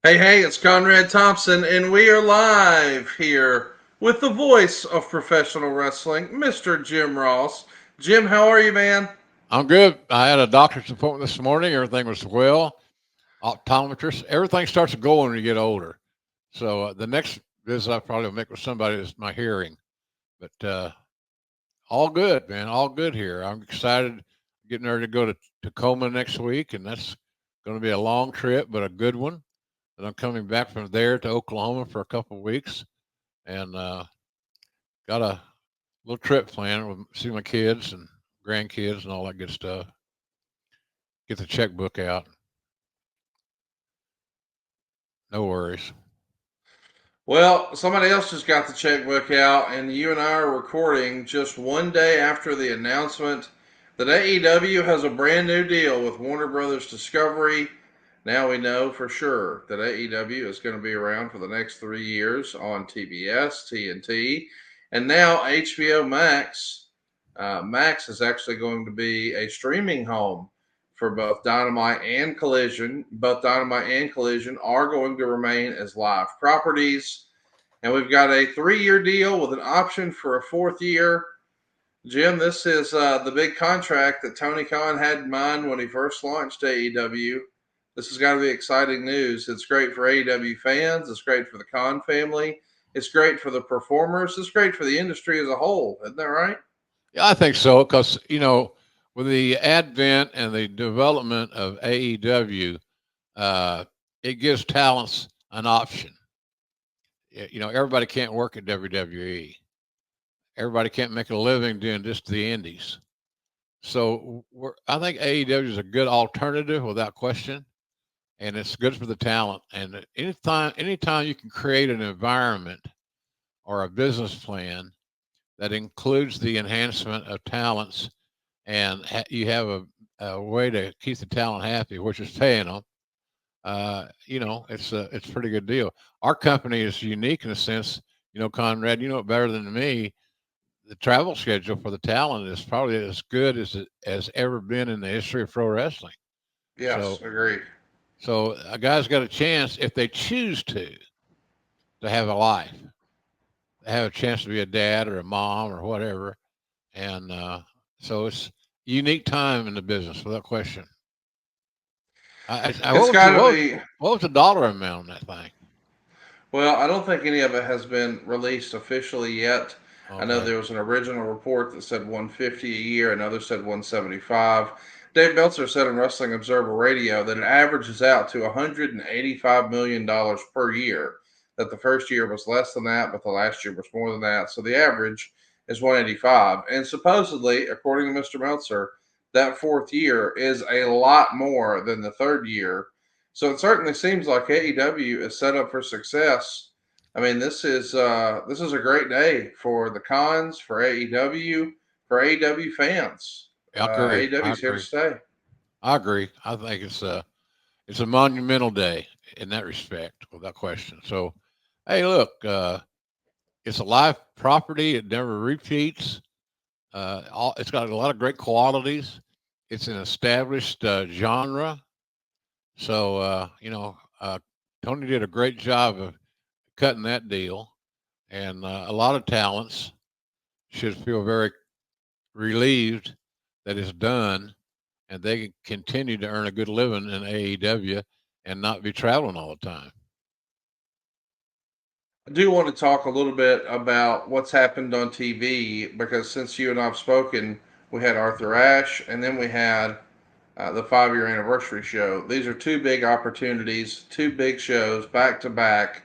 Hey, it's Conrad Thompson, and we are live here with the voice of professional wrestling, Mr. Jim Ross. Jim, how are you, man? I'm good. I had a doctor's appointment this morning. Everything was well. Optometrist. Everything starts to go when you get older. So the next visit I probably will make with somebody is my hearing. But all good, man. All good here. I'm excited. Getting ready to go to Tacoma next week, and that's going to be a long trip, but a good one. And I'm coming back from there to Oklahoma for a couple of weeks, and got a little trip planned with see my kids and grandkids and all that good stuff. Get the checkbook out. No worries. Well, somebody else just got the checkbook out, and you and I are recording just one day after the announcement that AEW has a brand new deal with Warner Brothers Discovery. Now we know for sure that AEW is going to be around for the next 3 years on TBS, TNT, and now HBO Max. Max is actually going to be a streaming home for both Dynamite and Collision. Both Dynamite and Collision are going to remain as live properties. And we've got a 3 year deal with an option for a fourth year. Jim, this is the big contract that Tony Khan had in mind when he first launched AEW. This has got to be exciting news. It's great for AEW fans. It's great for the Khan family. It's great for the performers. It's great for the industry as a whole. Isn't that right? Yeah, I think so because with the advent and the development of AEW, uh, it gives talents an option. Everybody can't work at WWE. Everybody can't make a living doing just the indies. So I think AEW is a good alternative without question, and it's good for the talent. And anytime you can create an environment or a business plan that includes the enhancement of talents, and you have a way to keep the talent happy, which is paying them. It's a pretty good deal. Our company is unique in a sense. Conrad, you know it better than me. The travel schedule for the talent is probably as good as it has ever been in the history of pro wrestling. Yes, So, agreed. so a guy's got a chance if they choose to have a life, have a chance to be a dad or a mom or whatever, and so it's a unique time in the business without question. It's got to be. What was the dollar amount on that thing? Well, I don't think any of it has been released officially yet. I know Okay. there was an original report that said 150 a year, another said 175. Dave Meltzer said on Wrestling Observer Radio that it averages out to $185 million per year. That the first year was less than that, but the last year was more than that. So the average is 185. And supposedly, according to Mr. Meltzer, that fourth year is a lot more than the third year, so it certainly seems like AEW is set up for success. I mean, this is a great day for the cons, for AEW, for AEW fans. I agree. AEW I is here to agree. stay. I agree. I think it's a monumental day in that respect, without question. So, hey, look, it's a live property. It never repeats. It's got a lot of great qualities. It's an established genre. So, Tony did a great job of cutting that deal, and a lot of talents should feel very relieved that it's done, and they can continue to earn a good living in AEW and not be traveling all the time. I do want to talk a little bit about what's happened on TV because since you and I have spoken, we had Arthur Ashe and then we had the 5 year anniversary show. These are two big opportunities, two big shows back to back.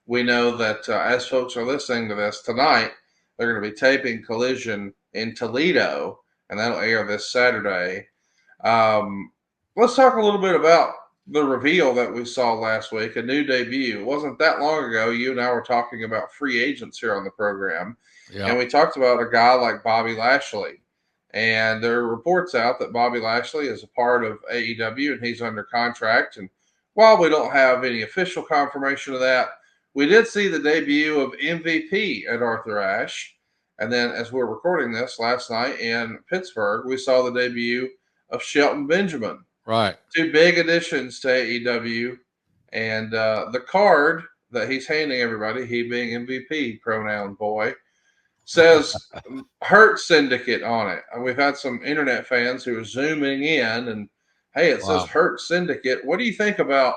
We know that as folks are listening to this tonight, they're going to be taping Collision in Toledo, and that'll air this Saturday. Um, let's talk a little bit about the reveal that we saw last week, a new debut. It wasn't that long ago. You and I were talking about free agents here on the program, Yeah. and we talked about a guy like Bobby Lashley. And there are reports out that Bobby Lashley is a part of AEW and he's under contract. And while we don't have any official confirmation of that, we did see the debut of MVP at Arthur Ashe. And then, as we're recording this last night in Pittsburgh, we saw the debut of Shelton Benjamin. Right. Two big additions to AEW. And the card that he's handing everybody, he being MVP pronoun boy, says Hurt Syndicate on it. We've had some internet fans who are zooming in and, hey, it says Wow. Hurt Syndicate. What do you think about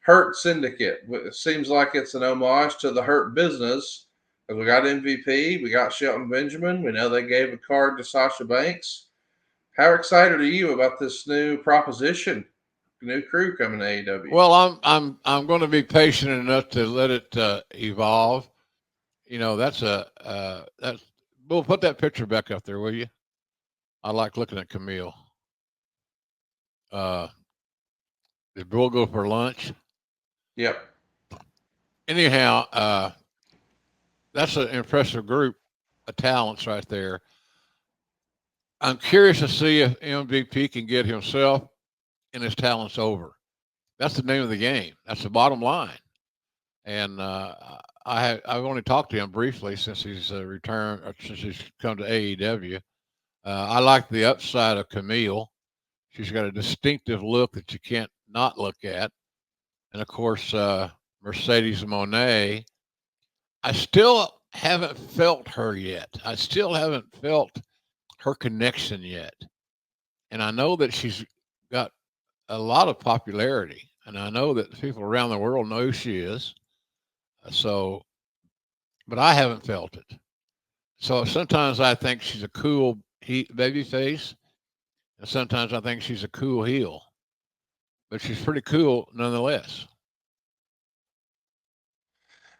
Hurt Syndicate? It seems like it's an homage to the Hurt Business. Because we got MVP, we got Shelton Benjamin. We know they gave a card to Sasha Banks. How excited are you about this new proposition, new crew coming to AEW? Well, I'm going to be patient enough to let it evolve. You know, that's. We'll put that picture back up there, will you? I like looking at Camille. Uh, did Bill go for lunch? Yep. Anyhow, that's an impressive group of talents right there. I'm curious to see if MVP can get himself and his talents over. That's the name of the game. That's the bottom line. And I've only talked to him briefly since he's returned, since he's come to AEW. I like the upside of Camille. She's got a distinctive look that you can't not look at. And of course, Mercedes Monet. I still haven't felt her yet. I still haven't felt her connection yet. And I know that she's got a lot of popularity. And I know that people around the world know who she is. So, but I haven't felt it. So sometimes I think she's a cool baby face. And sometimes I think she's a cool heel. But she's pretty cool nonetheless.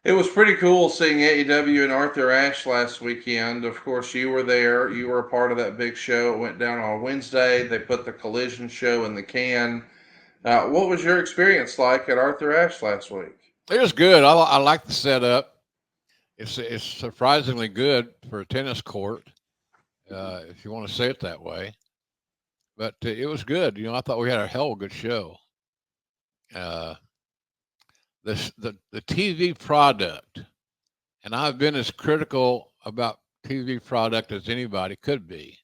It was pretty cool seeing AEW and Arthur Ashe last weekend. Of course, you were there. You were a part of that big show. It went down on Wednesday. They put the Collision show in the can. What was your experience like at Arthur Ashe last week? It was good. I like the setup. It's surprisingly good for a tennis court, if you want to say it that way. But it was good. You know, I thought we had a hell of a good show. Uh, the TV product, and I've been as critical about TV product as anybody could be.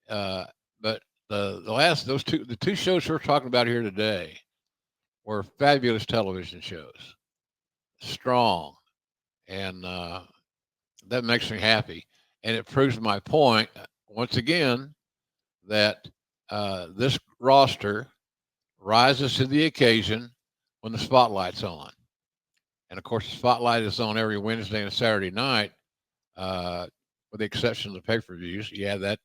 Uh, but the last the two shows we're talking about here today were fabulous television shows, strong, and that makes me happy. And it proves my point once again that this roster rises to the occasion when the spotlight's on. And of course, the spotlight is on every Wednesday and Saturday night, uh, with the exception of the pay per views. You add that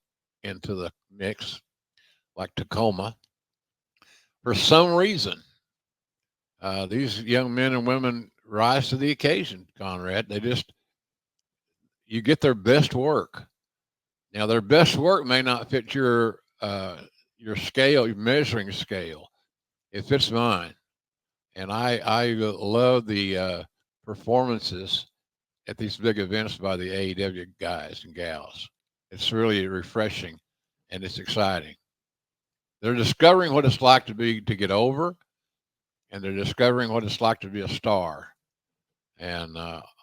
into the mix, like Tacoma. For some reason, these young men and women rise to the occasion, Conrad. You get their best work. Now, their best work may not fit your scale, your measuring scale. It fits mine, and I love the performances at these big events by the AEW guys and gals. It's really refreshing, and it's exciting. They're discovering what it's like to get over, and they're discovering what it's like to be a star, and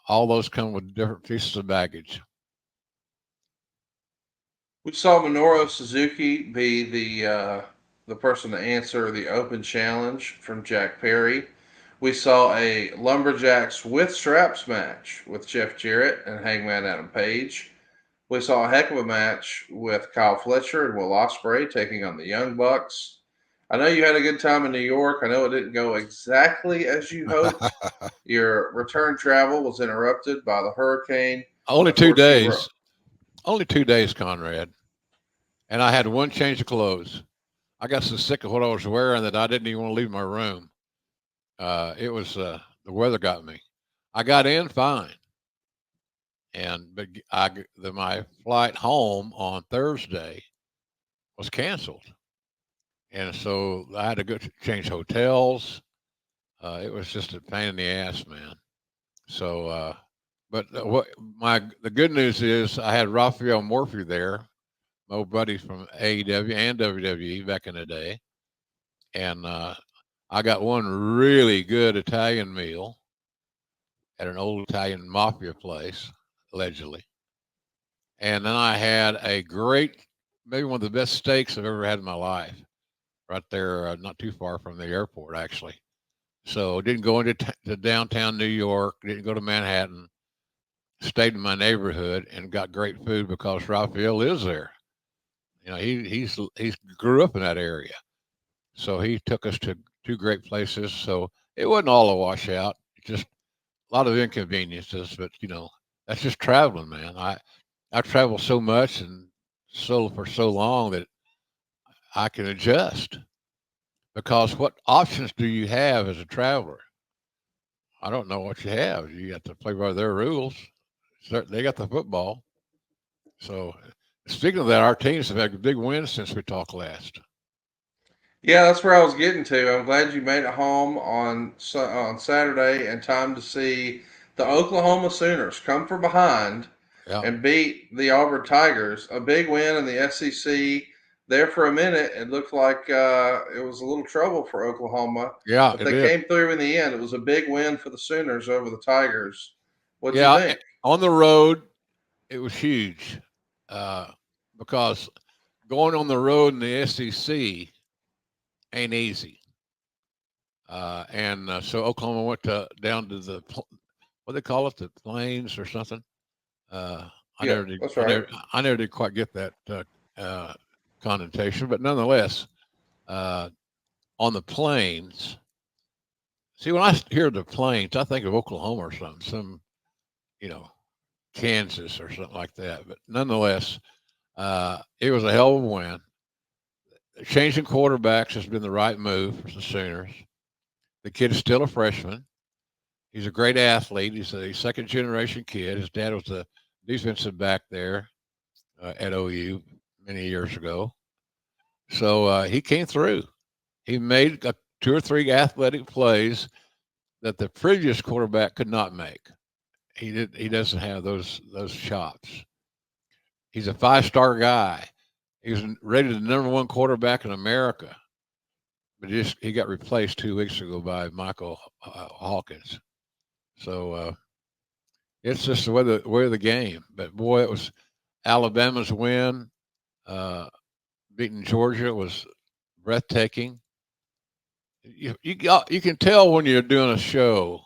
all those come with different pieces of baggage. We saw Minoru Suzuki be the person to answer the open challenge from Jack Perry. We saw a Lumberjacks with Straps match with Jeff Jarrett and Hangman Adam Page. We saw a heck of a match with Kyle Fletcher and Will Ospreay taking on the Young Bucks. I know you had a good time in New York. I know it didn't go exactly as you hoped. Your return travel was interrupted by the hurricane. Only Of two course, you were. days. Only 2 days, Conrad. And I had one change of clothes. I got so sick of what I was wearing that I didn't even want to leave my room. It was the weather got me. I got in fine, but my flight home on Thursday was canceled, and so I had to go change hotels. It was just a pain in the ass, man. So, but what the good news is I had Raphael Morphy there, my old buddy from AEW and WWE back in the day, and I got one really good Italian meal at an old Italian mafia place, allegedly. And then I had a great, maybe one of the best steaks I've ever had in my life, right there, not too far from the airport, actually. So didn't go into to downtown New York, didn't go to Manhattan, stayed in my neighborhood and got great food because Raphael lives there. He's grew up in that area. So he took us to two great places. So it wasn't all a washout, just a lot of inconveniences, but that's just traveling, man. I travel so much and so for so long that I can adjust because what options do you have as a traveler? I don't know what you have. You got to play by their rules. They got the football. So speaking of that, our teams have had big wins since we talked last. Yeah, that's where I was getting to. I'm glad you made it home on Saturday in time to see the Oklahoma Sooners come from behind Yeah, and beat the Auburn Tigers. A big win in the SEC. There for a minute, it looked like it was a little trouble for Oklahoma, yeah, but it they did. came through in the end. It was a big win for the Sooners over the Tigers. What'd you Yeah, think? on the road, it was huge uh, because going on the road in the SEC ain't easy. And so Oklahoma went down to what they call it, the plains or something. Uh, I Yeah, never did. that's right. I never did quite get that uh, connotation, but nonetheless, uh, on the plains. See, when I hear the plains, I think of Oklahoma or something, you know, Kansas or something like that. But nonetheless, it was a hell of a win. Changing quarterbacks has been the right move for the Sooners. The kid is still a freshman. He's a great athlete. He's a second generation kid. His dad was a defensive back there at OU many years ago. So he came through. He made two or three athletic plays that the previous quarterback could not make. He doesn't have those chops. He's a 5-star guy. He was rated the number one quarterback in America, but he got replaced 2 weeks ago by Michael Hawkins. So it's just the way of the game. But boy, it was Alabama's win. Uh, Beating Georgia was breathtaking. You can tell when you're doing a show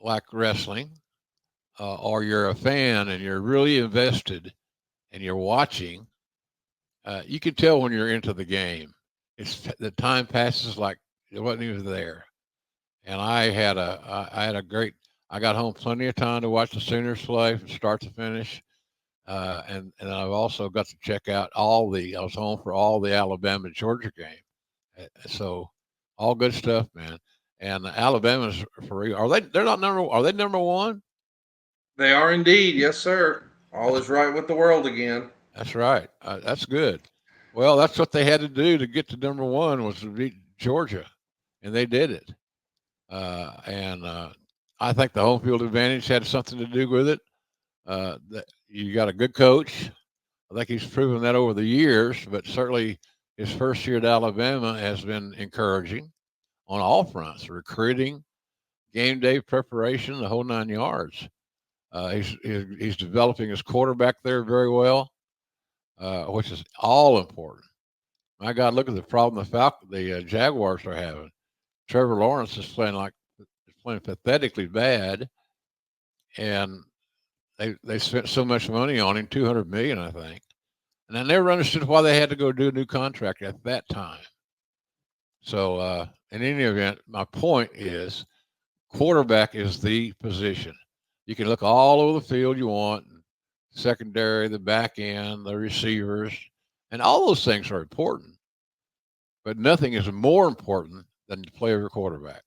like wrestling, or you're a fan and you're really invested and you're watching. You can tell when you're into the game. It's the time passes like it wasn't even there. And I had a great. I got home plenty of time to watch the Sooners play from start to finish. And I've also got to check out I was home for all the Alabama Georgia game. So all good stuff, man. And Alabama's for real. Are they? They're not number. Are they number one? They are indeed. Yes, sir. All That's is right with the world again. that's right. That's good. Well, that's what they had to do to get to number one was to beat Georgia, and they did it. And I think the home field advantage had something to do with it. That you got a good coach. I think he's proven that over the years, but certainly his first year at Alabama has been encouraging on all fronts: recruiting, game day preparation, the whole 9 yards. He's developing his quarterback there very well, which is all important. My God, look at the problem the Jaguars are having. Trevor Lawrence is playing pathetically bad, and they spent so much money on him, 200 million, I think. And I never understood why they had to go do a new contract at that time. So, in any event, my point is quarterback is the position. You can look all over the field you want, secondary, the back end, the receivers, and all those things are important. But nothing is more important than the play of your quarterback.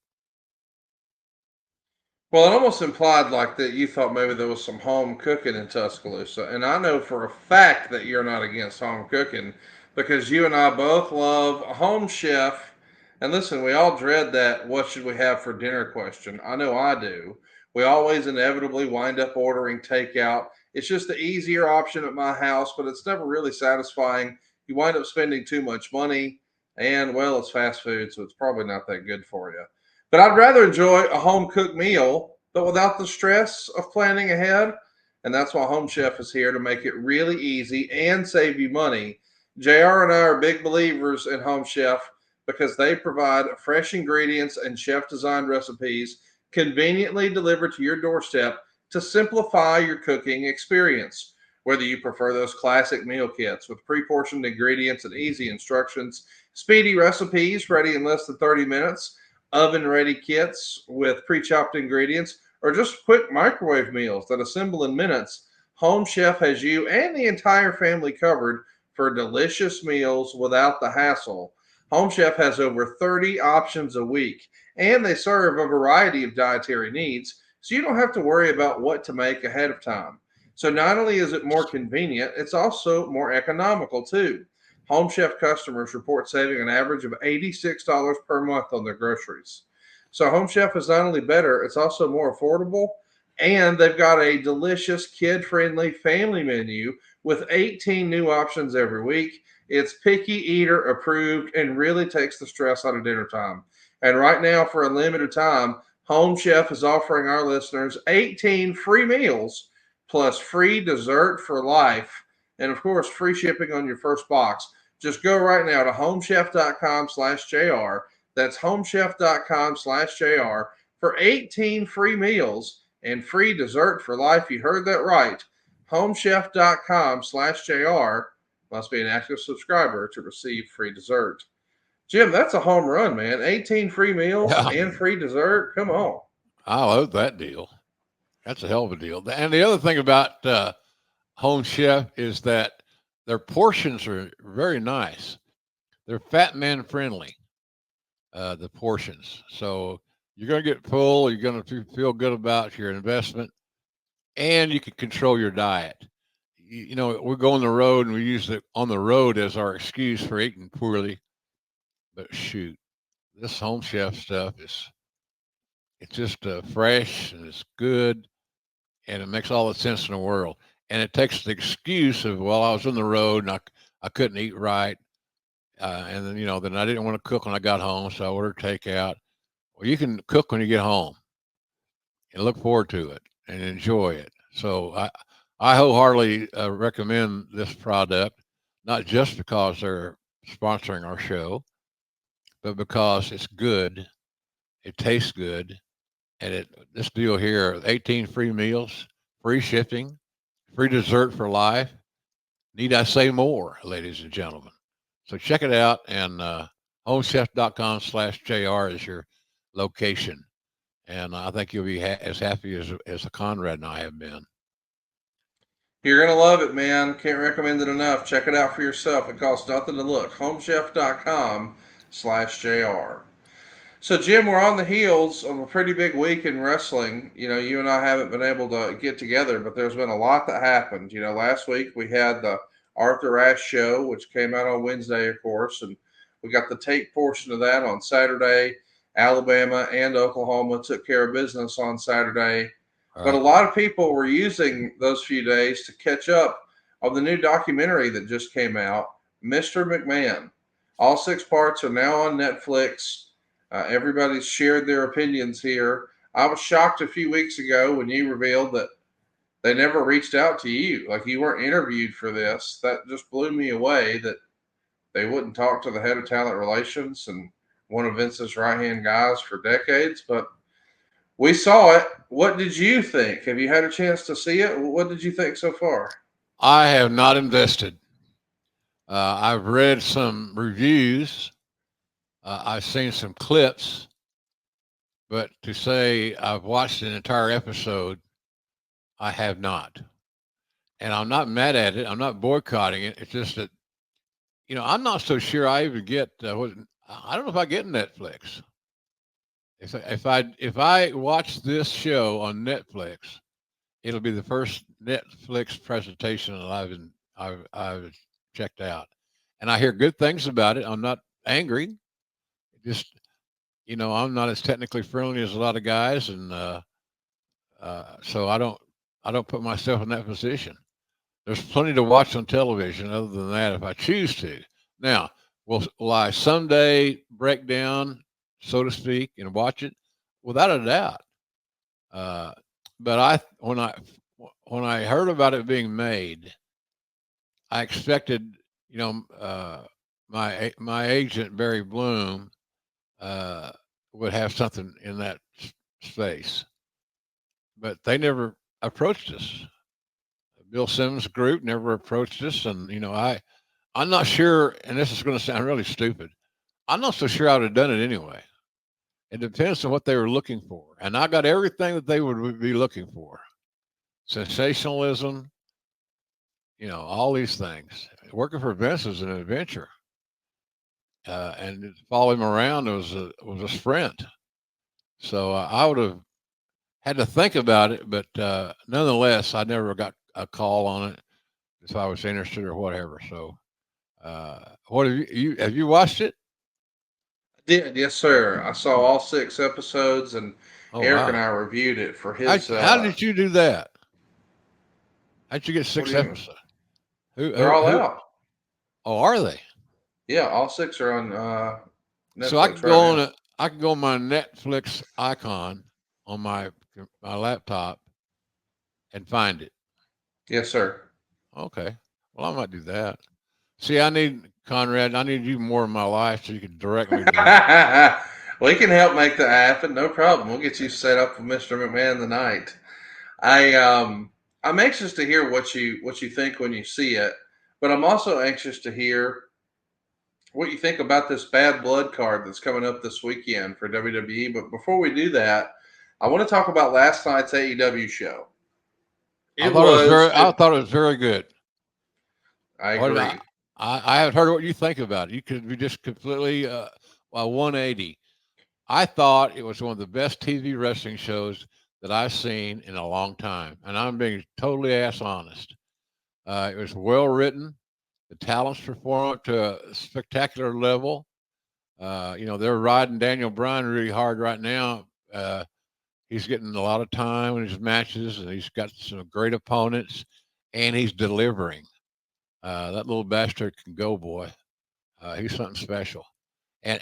Well, it almost implied like that you thought maybe there was some home cooking in Tuscaloosa. And I know for a fact that you're not against home cooking because you and I both love a home chef. And listen, we all dread that what should we have for dinner question. I know I do. We always inevitably wind up ordering takeout. It's just the easier option at my house, but it's never really satisfying. You wind up spending too much money, and well, it's fast food, so it's probably not that good for you. But I'd rather enjoy a home cooked meal, but without the stress of planning ahead. And that's why Home Chef is here to make it really easy and save you money. JR and I are big believers in Home Chef because they provide fresh ingredients and chef designed recipes conveniently delivered to your doorstep to simplify your cooking experience. Whether you prefer those classic meal kits with pre portioned ingredients and easy instructions, speedy recipes ready in less than 30 minutes, oven ready kits with pre chopped ingredients, or just quick microwave meals that assemble in minutes, Home Chef has you and the entire family covered for delicious meals without the hassle. Home Chef has over 30 options a week, and they serve a variety of dietary needs, so you don't have to worry about what to make ahead of time. So not only is it more convenient, it's also more economical too. Home Chef customers report saving an average of $86 per month on their groceries. So Home Chef is not only better, it's also more affordable, and they've got a delicious kid-friendly family menu with 18 new options every week. It's picky eater approved and really takes the stress out of dinner time. And right now, for a limited time, Home Chef is offering our listeners 18 free meals plus free dessert for life. And of course, free shipping on your first box. Just go right now to homechef.com/JR. That's homechef.com/JR for 18 free meals and free dessert for life. You heard that right. Homechef.com/JR. Must be an active subscriber to receive free dessert. Jim, that's a home run, man. 18 free meals Yeah, and free dessert. Come on. I love that deal. That's a hell of a deal. And the other thing about Home Chef is that their portions are very nice. They're fat man friendly. The portions, so you're going to get full. You're going to feel good about your investment, and you can control your diet. You know, we go on the road and we use it on the road as our excuse for eating poorly. But shoot, this Home Chef stuff is it's just fresh and it's good and it makes all the sense in the world. And it takes the excuse of, well, I was on the road and I couldn't eat right. And then, then I didn't want to cook when I got home. So I ordered takeout. Well, you can cook when you get home and look forward to it and enjoy it. So I wholeheartedly recommend this product, not just because they're sponsoring our show, but because it's good, it tastes good, and this deal here, 18 free meals, free shipping, free dessert for life. Need I say more, ladies and gentlemen? So check it out, and homechef.com/JR is your location. And I think you'll be as happy as Conrad and I have been. You're going to love it, man. Can't recommend it enough. Check it out for yourself. It costs nothing to look. Homechef.com/JR. So, Jim, we're on the heels of a pretty big week in wrestling. You and I haven't been able to get together, but there's been a lot that happened. Last week we had the Arthur Ashe show, which came out on Wednesday, of course, and we got the tape portion of that on Saturday. Alabama and Oklahoma took care of business on Saturday. But a lot of people were using those few days to catch up on the new documentary that just came out, Mr. McMahon. All 6 parts are now on Netflix. Everybody's shared their opinions here. I was shocked a few weeks ago when you revealed that they never reached out to you. Like you weren't interviewed for this. That just blew me away that they wouldn't talk to the head of talent relations and one of Vince's right hand guys for decades. But we saw it. What did you think? Have you had a chance to see it? What did you think so far? I have not invested. I've read some reviews. I've seen some clips, but to say I've watched an entire episode, I have not. And I'm not mad at it. I'm not boycotting it. It's just that, I'm not so sure I even get I don't know if I get Netflix. If I watch this show on Netflix, it'll be the first Netflix presentation that I've checked out, and I hear good things about it. I'm not angry. Just I'm not as technically friendly as a lot of guys, and so I don't put myself in that position. There's plenty to watch on television other than that if I choose to. Now, will I someday break down, so to speak, and watch it? Without a doubt. Uh, but when I heard about it being made, I expected, my agent Barry Bloom uh, would have something in that space, but they never approached us. Bill Simmons' group never approached us, and I'm not sure. And this is going to sound really stupid. I'm not so sure I would have done it anyway. It depends on what they were looking for, and I got everything that they would be looking for: sensationalism, all these things. Working for Vince was an adventure, and to follow him around was a sprint. So I would have had to think about it, but nonetheless, I never got a call on it if I was interested or whatever. So, what have you watched it? I did, yes, sir. I saw all 6 episodes, and Oh Eric and wow! I reviewed it for How his. how did you do that? How'd you get What do six you mean? episodes? Who They're who all who? out. Oh, are they? Yeah, all 6 are on So I Netflix could right go on now. a I could go on my Netflix icon on my laptop and find it. Yes, sir. Okay. Well, I might do that. See, I need Conrad. I need you more in my life so you can direct me to that. We can help make that happen. No problem. We'll get you set up with Mr. McMahon tonight. I'm anxious to hear what you think when you see it, but I'm also anxious to hear what you think about this Bad Blood card that's coming up this weekend for WWE. But before we do that, I want to talk about last night's AEW show. I It thought it was was very. it, I thought it was very good. I What did I? agree. I haven't heard what you think about it. You could be just completely 180. I thought it was one of the best TV wrestling shows that I've seen in a long time, and I'm being totally ass honest. It was well written. The talents perform up to a spectacular level. They're riding Daniel Bryan really hard right now. He's getting a lot of time in his matches, and he's got some great opponents, and he's delivering. That little bastard can go, boy. He's something special. And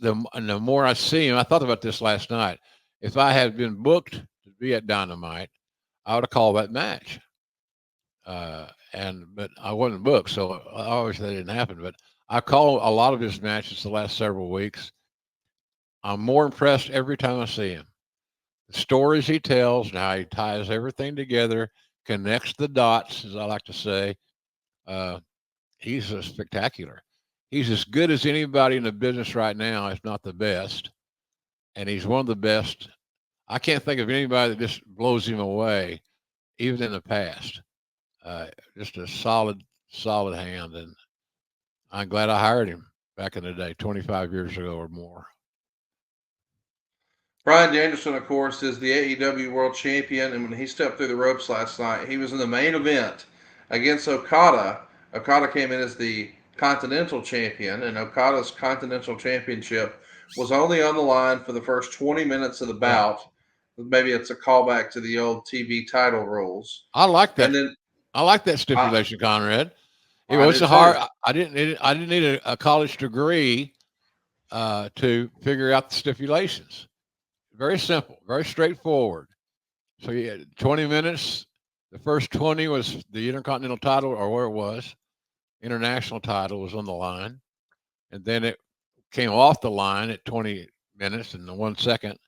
the more I see him, I thought about this last night. If I had been booked to be at Dynamite, I would have called that match. But I wasn't booked, so obviously that didn't happen. But I call a lot of his matches the last several weeks. I'm more impressed every time I see him. The stories he tells and how he ties everything together, connects the dots, as I like to say. Uh, he's a spectacular. He's as good as anybody in the business right now, if not the best. And he's one of the best. I can't think of anybody that just blows him away, even in the past. Just a solid hand. And I'm glad I hired him back in the day, 25 years ago or more. Brian Danielson, of course, is the AEW World Champion, and when he stepped through the ropes last night, he was in the main event against Okada. Okada came in as the Continental Champion, and Okada's Continental Championship was only on the line for the first 20 minutes of the Right. bout. Maybe it's a callback to the old TV title rules. I like And that. then I like that I, stipulation, Conrad. It I do wasn't hard. too. I didn't need a college degree to figure out the stipulations. Very simple, very straightforward. So you had 20 minutes. The first 20 was the Intercontinental title, or where it was. International title was on the line. And then it came off the line at 20 minutes and the 1 second.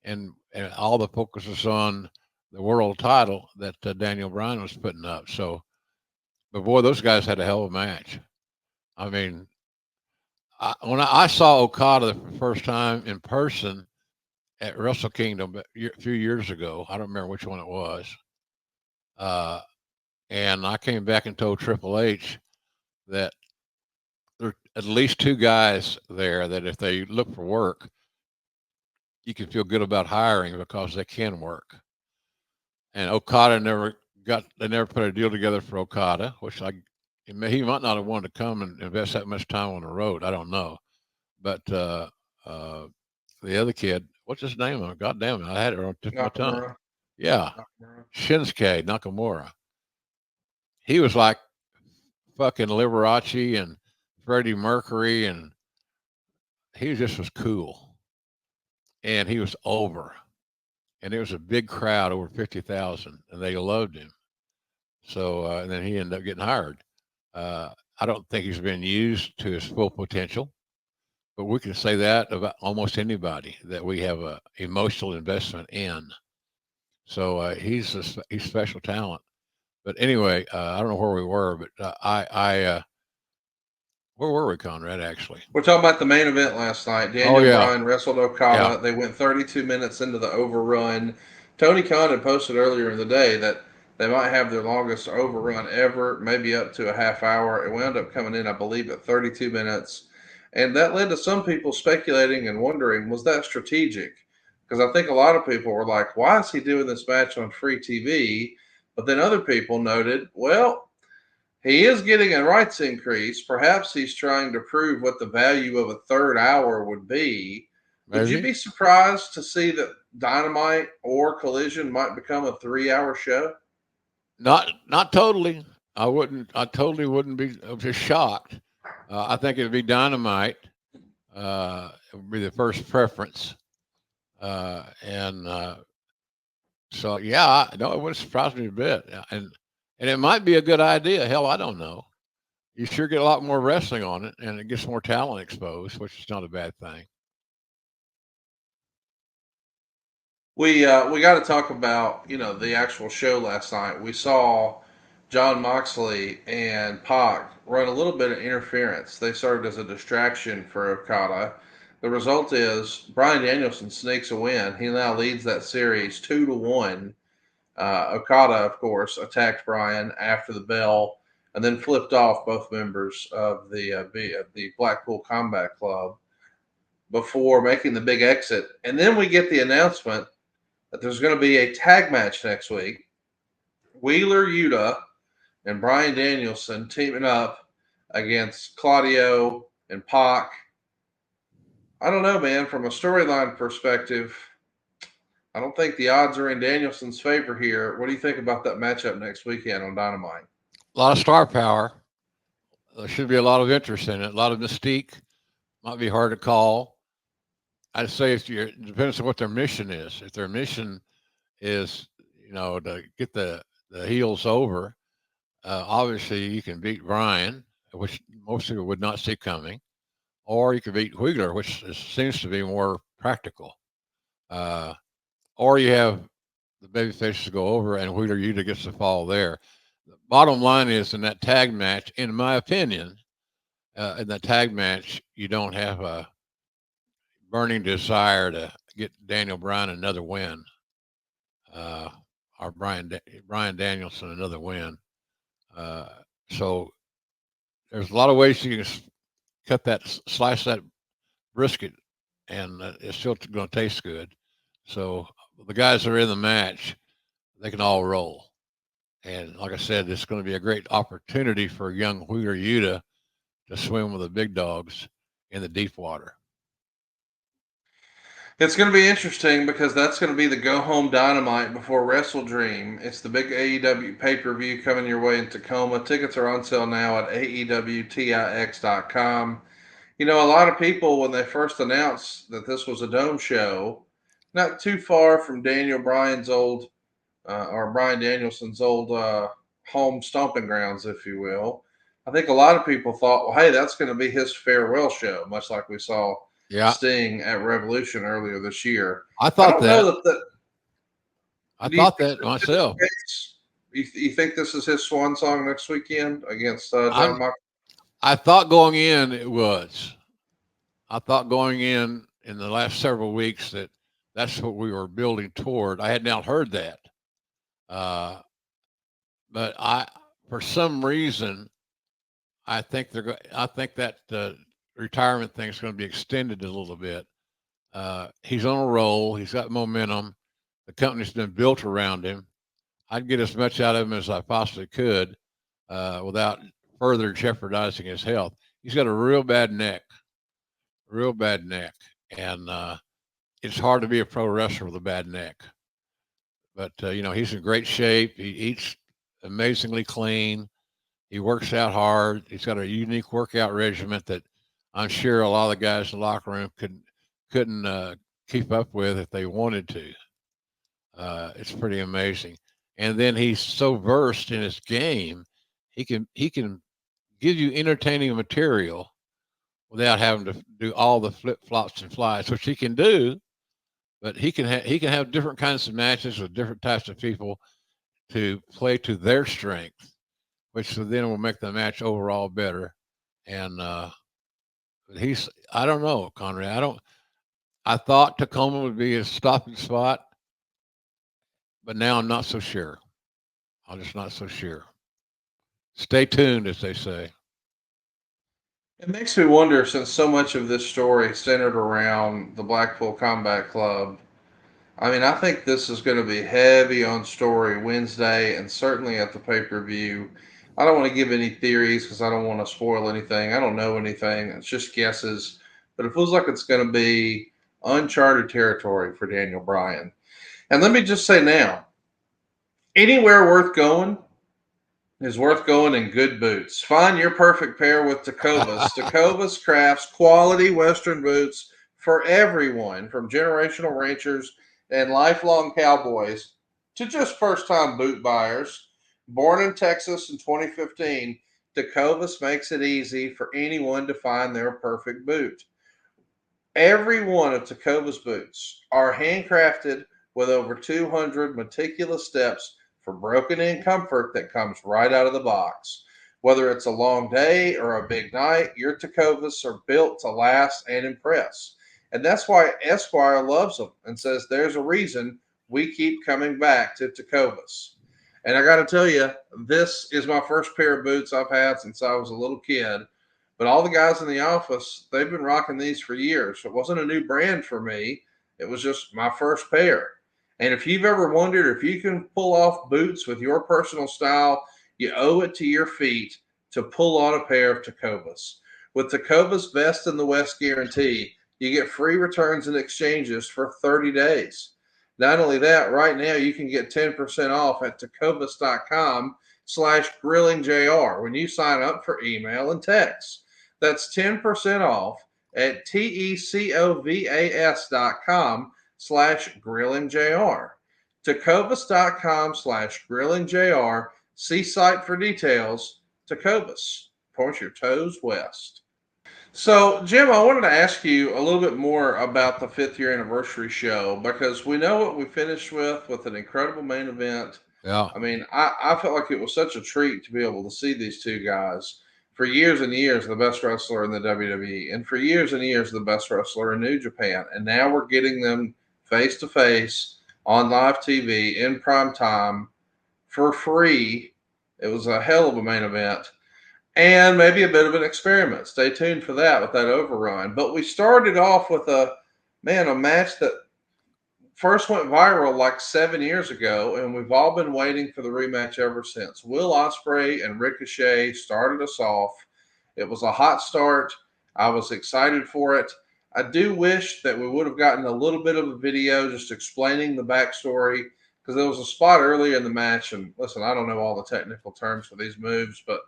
And all the focus was on the world title that Daniel Bryan was putting up. So, but boy, those guys had a hell of a match. I mean, when I saw Okada the first time in person at Wrestle Kingdom a few years ago, I don't remember which one it was. Uh, and I came back and told Triple H that there are at least two guys there that if they look for work, you can feel good about hiring because they can work. And Okada they never put a deal together for Okada, which he might not have wanted to come and invest that much time on the road. I don't know. But uh, the other kid, what's his name? Oh, God damn it. I had it on the tip of my tongue. Nakamura. Yeah. Nakamura. Shinsuke Nakamura. He was like fucking Liberace and Freddie Mercury, and he just was cool. And he was over. And it was a big crowd, over 50,000, and they loved him. So, and then he ended up getting hired. I don't think he's been used to his full potential. But we can say that about almost anybody that we have a emotional investment in. So he's special talent. But anyway, I don't know where we were, but where were we, Conrad? Actually, We're talking about the main event last night. oh Daniel yeah, Bryan wrestled yeah, Okada. They went 32 minutes into the overrun. Tony Khan had posted earlier in the day that they might have their longest overrun ever, maybe up to a half hour. It wound up coming in, I believe, at 32 minutes. And that led to some people speculating and wondering, was that strategic? Because I think a lot of people were like, why is he doing this match on free TV? But then other people noted, well, he is getting a rights increase. Perhaps he's trying to prove what the value of a third hour would be. Would you maybe be surprised to see that Dynamite or Collision might become a 3 hour show? not totally. I wouldn't. I totally wouldn't be just shocked. I think it'd be Dynamite. It would be the first preference, and so yeah, no, it wouldn't surprise me a bit. And it might be a good idea. Hell, I don't know. You sure get a lot more wrestling on it, and it gets more talent exposed, which is not a bad thing. We got to talk about the actual show last night. We saw John Moxley and Pac run a little bit of interference. They served as a distraction for Okada. The result is Brian Danielson sneaks a win. He now leads that series 2-1. Okada, of course, attacked Brian after the bell and then flipped off both members of the Blackpool Combat Club before making the big exit. And then we get the announcement that there's going to be a tag match next week. Wheeler Yuta and Brian Danielson teaming up against Claudio and Pac. I don't know, man. From a storyline perspective, I don't think the odds are in Danielson's favor here. What do you think about that matchup next weekend on Dynamite? A lot of star power. There should be a lot of interest in it. A lot of mystique. Might be hard to call. I'd say if you it depends on what their mission is. If their mission is, to get the heels over, obviously you can beat Brian, which most people would not see coming, or you could beat Wheeler, which seems to be more practical. Uh, or you have the baby faces go over and Wheeler Yuta gets the fall there. The bottom line is in that tag match, in my opinion, in that tag match, you don't have a burning desire to get Daniel Bryan another win, uh, or Brian Danielson another win. Uh, so there's a lot of ways you can slice that brisket, and it's still going to taste good. So the guys that are in the match, they can all roll. And like I said, it's going to be a great opportunity for young Wheeler Yuta to swim with the big dogs in the deep water. It's going to be interesting because that's going to be the go home Dynamite before Wrestle Dream. It's the big AEW pay per view coming your way in Tacoma. Tickets are on sale now at AEWTIX.com. A lot of people, when they first announced that this was a dome show, not too far from Daniel Bryan's old, or Brian Danielson's old home stomping grounds, if you will. I think a lot of people thought, well, hey, that's going to be his farewell show, much like we saw Yeah, Sting at Revolution earlier this year. I I thought don't know that. that. I Do you thought think that this is myself. the case? You think this is his swan song next weekend against John I Moxley? I thought going in it was. I thought going in the last several weeks that that's what we were building toward. I had not heard that, uh, but for some reason, I think that retirement thing is going to be extended a little bit. He's on a roll. He's got momentum. The company's been built around him. I'd get as much out of him as I possibly could without further jeopardizing his health. He's got a real bad neck, and it's hard to be a pro wrestler with a bad neck. But he's in great shape. He eats amazingly clean. He works out hard. He's got a unique workout regimen that I'm sure a lot of the guys in the locker room couldn't keep up with if they wanted to. It's pretty amazing. And then he's so versed in his game, he can gives you entertaining material without having to do all the flip flops and flies, which he can do. But he can have different kinds of matches with different types of people to play to their strength, which then will make the match overall better. And he's I don't know, Conrad. I thought Tacoma would be his stopping spot, but now I'm not so sure. I'm just not so sure. Stay tuned, as they say. It makes me wonder, since so much of this story centered around the Blackpool Combat Club. I mean, I think this is going to be heavy on story Wednesday and certainly at the pay per view. I don't want to give any theories because I don't want to spoil anything. I don't know anything. It's just guesses. But it feels like it's going to be uncharted territory for Daniel Bryan. And let me just say now, anywhere worth going is worth going in good boots. Find your perfect pair with Tecovas. Tecovas crafts quality Western boots for everyone, from generational ranchers and lifelong cowboys to just first time boot buyers. Born in Texas in 2015, Tecovas makes it easy for anyone to find their perfect boot. Every one of Tecovas boots are handcrafted with over 200 meticulous steps for broken in comfort that comes right out of the box. Whether it's a long day or a big night, your Tecovas are built to last and impress. And that's why Esquire loves them and says there's a reason we keep coming back to Tecovas. And I got to tell you, this is my first pair of boots I've had since I was a little kid. But all the guys in the office, they've been rocking these for years. It wasn't a new brand for me. It was just my first pair. And if you've ever wondered if you can pull off boots with your personal style, you owe it to your feet to pull on a pair of Tecovas. With Tecovas Best in the West guarantee, you get free returns and exchanges for 30 days. Not only that, right now you can get 10% off at tecovas.com/grillingjr when you sign up for email and text. That's 10% off at tecovas.com/grillingjr. Tecovas.com/grillingjr. See site for details. Tecovas. Point your toes west. So, Jim, I wanted to ask you a little bit more about the fifth year anniversary show because we know what we finished with an incredible main event. Yeah. I mean, I felt like it was such a treat to be able to see these two guys. For years and years, the best wrestler in the WWE, and for years and years, the best wrestler in New Japan. And now we're getting them face to face on live TV in prime time for free. It was a hell of a main event and maybe a bit of an experiment. Stay tuned for that with that overrun. But we started off with a match that first went viral like 7 years ago, and we've all been waiting for the rematch ever since. Will Ospreay and Ricochet started us off. It was a hot start. I was excited for it. I do wish that we would have gotten a little bit of a video just explaining the backstory because there was a spot earlier in the match, and listen, I don't know all the technical terms for these moves, but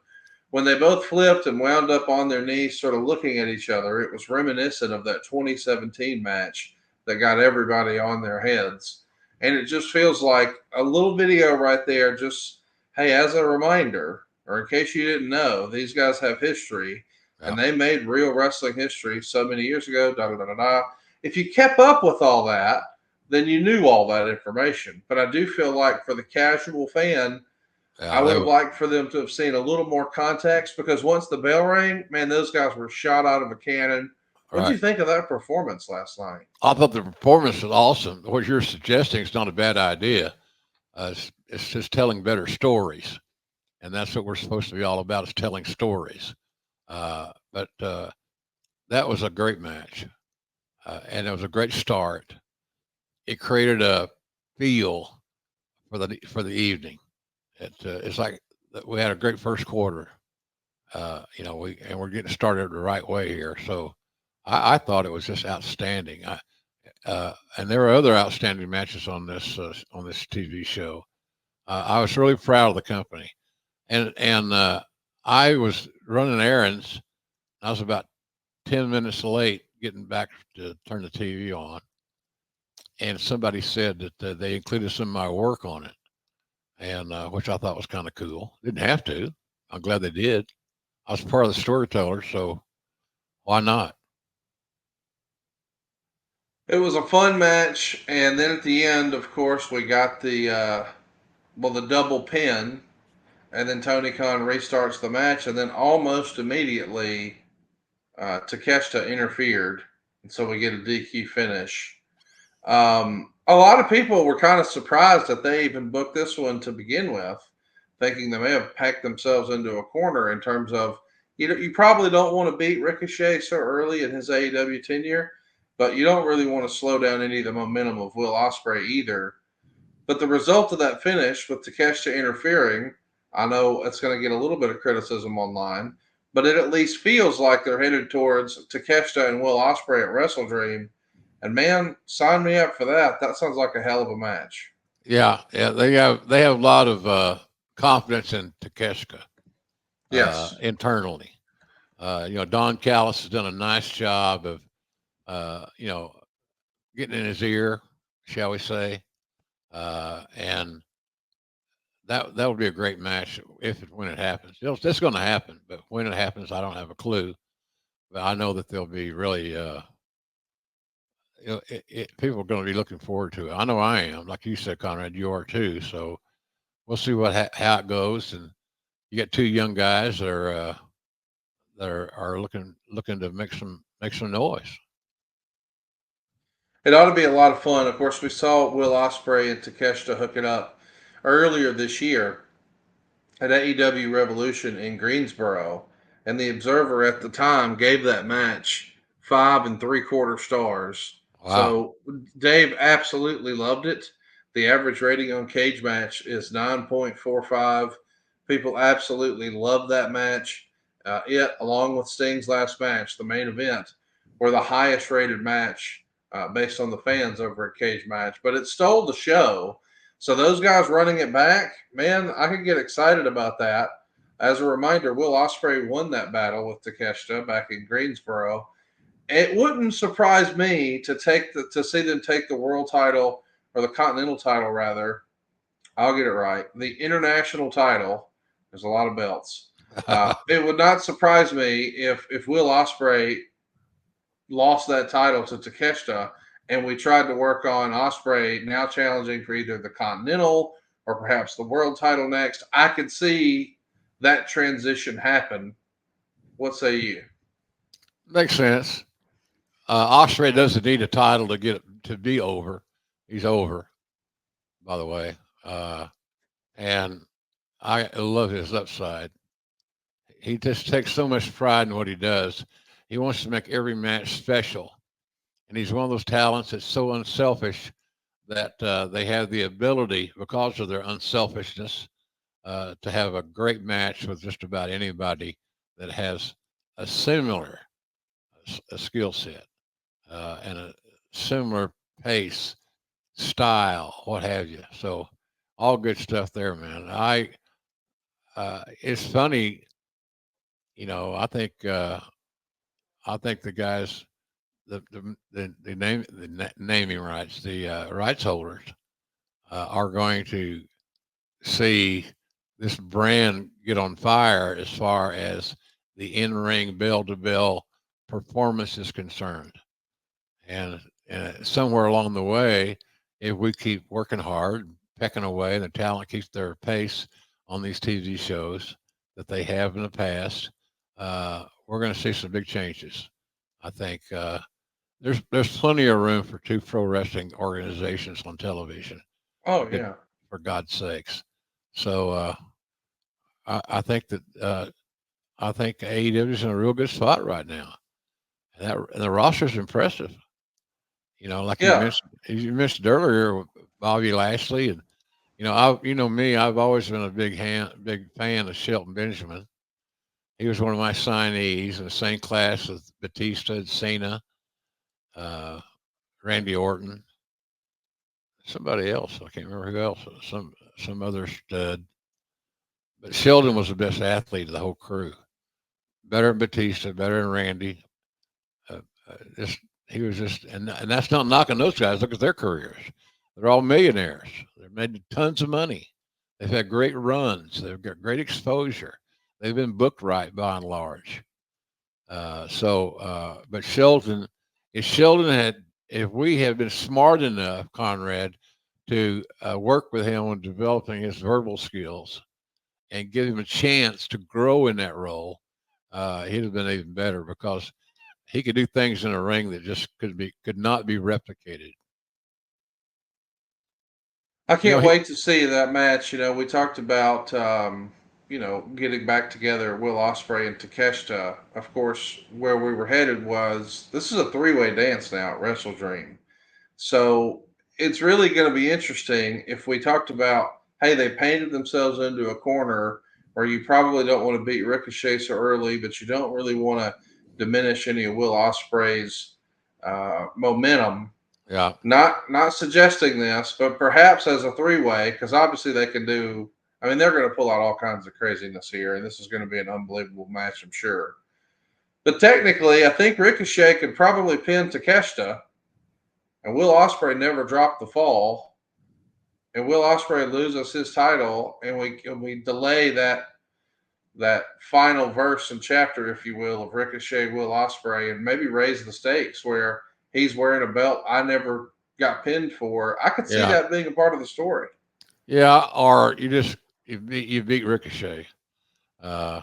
when they both flipped and wound up on their knees, sort of looking at each other, it was reminiscent of that 2017 match that got everybody on their heads. And it just feels like a little video right there, just, hey, as a reminder, or in case you didn't know, these guys have history Yeah. and they made real wrestling history so many years ago, da da da da da. If you kept up with all that, then you knew all that information. But I do feel like for the casual fan, I Yeah. would They have were liked for them to have seen a little more context because once the bell rang, man, those guys were shot out of a cannon. What did right. you think of that performance last night? I thought the performance was awesome. What you're suggesting is not a bad idea. It's just telling better stories, and that's what we're supposed to be all about: is telling stories. But that was a great match, and it was a great start. It created a feel for the evening. It's like we had a great first quarter. We're getting started the right way here. So I thought it was just outstanding. And there were other outstanding matches on this TV show. I was really proud of the company, and I was running errands. I was about 10 minutes late getting back to turn the TV on, and somebody said that they included some of my work on it, and which I thought was kind of cool. Didn't have to. I'm glad they did. I was part of the storyteller, so why not? It was a fun match, and then at the end, of course, we got the double pin, and then Tony Khan restarts the match, and then almost immediately Takeshita interfered, and so we get a DQ finish. A lot of people were kind of surprised that they even booked this one to begin with, thinking they may have packed themselves into a corner in terms of you probably don't want to beat Ricochet so early in his AEW tenure, but you don't really want to slow down any of the momentum of Will Ospreay either. But the result of that finish with Takeshita interfering, I know it's going to get a little bit of criticism online, but it at least feels like they're headed towards Takeshita and Will Ospreay at Wrestle Dream. And man, sign me up for that. That sounds like a hell of a match. Yeah, yeah, they have a lot of confidence in Takeshita Yes. internally. Don Callis has done a nice job of getting in his ear, shall we say, and that would be a great match if and when it happens. It's going to happen, but when it happens, I don't have a clue. But I know that they'll be really, people are going to be looking forward to it. I know I am. Like you said, Conrad, you are too. So we'll see how it goes. And you got two young guys that are looking to make some noise. It ought to be a lot of fun. Of course, we saw Will Ospreay and Takeshita hook it up earlier this year at AEW Revolution in Greensboro, and the Observer at the time gave that match 5 3/4 stars. Wow. So Dave absolutely loved it. The average rating on Cage Match is 9.45. People absolutely love that match. It, along with Sting's last match, the main event, were the highest rated match based on the fans over at Cage Match. But it stole the show, so those guys running it back, man, I could get excited about that. As a reminder, Will Ospreay won that battle with Takeshita back in Greensboro. It wouldn't surprise me to see them take the world title, or the continental title rather. I'll get it right. The international title. There's a lot of belts. It would not surprise me if Will Ospreay lost that title to Takeshita, and we tried to work on Ospreay now challenging for either the Continental or perhaps the World title next. I could see that transition happen. What say you? Makes sense. Osprey doesn't need a title to be over. He's over, by the way. And I love his upside. He just takes so much pride in what he does. He wants to make every match special, and he's one of those talents that's so unselfish that they have the ability, because of their unselfishness, to have a great match with just about anybody that has a similar a skill set and a similar pace, style, what have you. So, all good stuff there, man. It's funny, I think the guys, the naming rights, the rights holders, are going to see this brand get on fire as far as the in-ring bell-to-bell performance is concerned. And somewhere along the way, if we keep working hard, pecking away, and the talent keeps their pace on these TV shows that they have in the past, we're going to see some big changes. I think there's plenty of room for two pro wrestling organizations on television. For Oh good, yeah, for God's sakes. So I think AEW is in a real good spot right now, and the roster is impressive. Like yeah. you mentioned earlier, Bobby Lashley, and me, I've always been a big fan of Shelton Benjamin. He was one of my signees in the same class with Batista and Cena, uh, Randy Orton, somebody else. I can't remember who else. Some other stud. But Sheldon was the best athlete of the whole crew. Better than Batista, better than Randy. Uh, just he was and that's not knocking those guys. Look at their careers; they're all millionaires. They've made tons of money. They've had great runs. They've got great exposure. They've been booked right by and large. But Shelton, if we had been smart enough, Conrad, to work with him on developing his verbal skills and give him a chance to grow in that role, he'd have been even better because he could do things in a ring that just could not be replicated. I You know, can't wait to see that match. We talked about getting back together, Will Ospreay and Takeshita. Of course, where we were headed was this is a three-way dance now at Wrestle Dream. So it's really going to be interesting if we talked about, hey, they painted themselves into a corner where you probably don't want to beat Ricochet so early, but you don't really want to diminish any of Will Ospreay's momentum. yeah, Not suggesting this, but perhaps as a three-way, because obviously they can do. I mean, they're going to pull out all kinds of craziness here, and this is going to be an unbelievable match, I'm sure. But technically, I think Ricochet could probably pin Takeshita, and Will Ospreay never dropped the fall, and Will Ospreay loses his title, and we delay that final verse and chapter, if you will, of Ricochet, Will Ospreay, and maybe raise the stakes where he's wearing a belt I never got pinned for. I could see yeah, that being a part of the story. yeah. Or you beat Ricochet. Uh,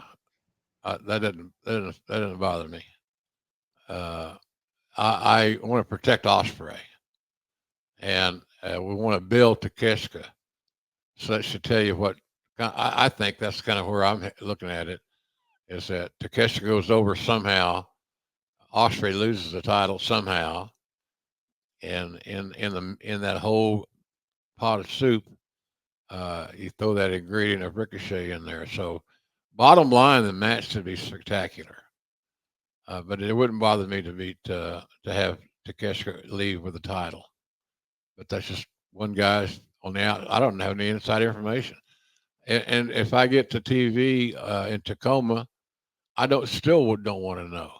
that doesn't bother me. Uh, I want to protect Osprey, and we want to build Takeshita. So that should tell you what I think. That's kind of where I'm looking at it. Is that Takeshita goes over somehow, Osprey loses the title somehow, and in that whole pot of soup, you throw that ingredient of Ricochet in there. So, bottom line, the match should be spectacular. But it wouldn't bother me to have Takeshita leave with the title. But that's just one guy's on the out. I don't have any inside information. And if I get to TV in Tacoma, I don't want to know.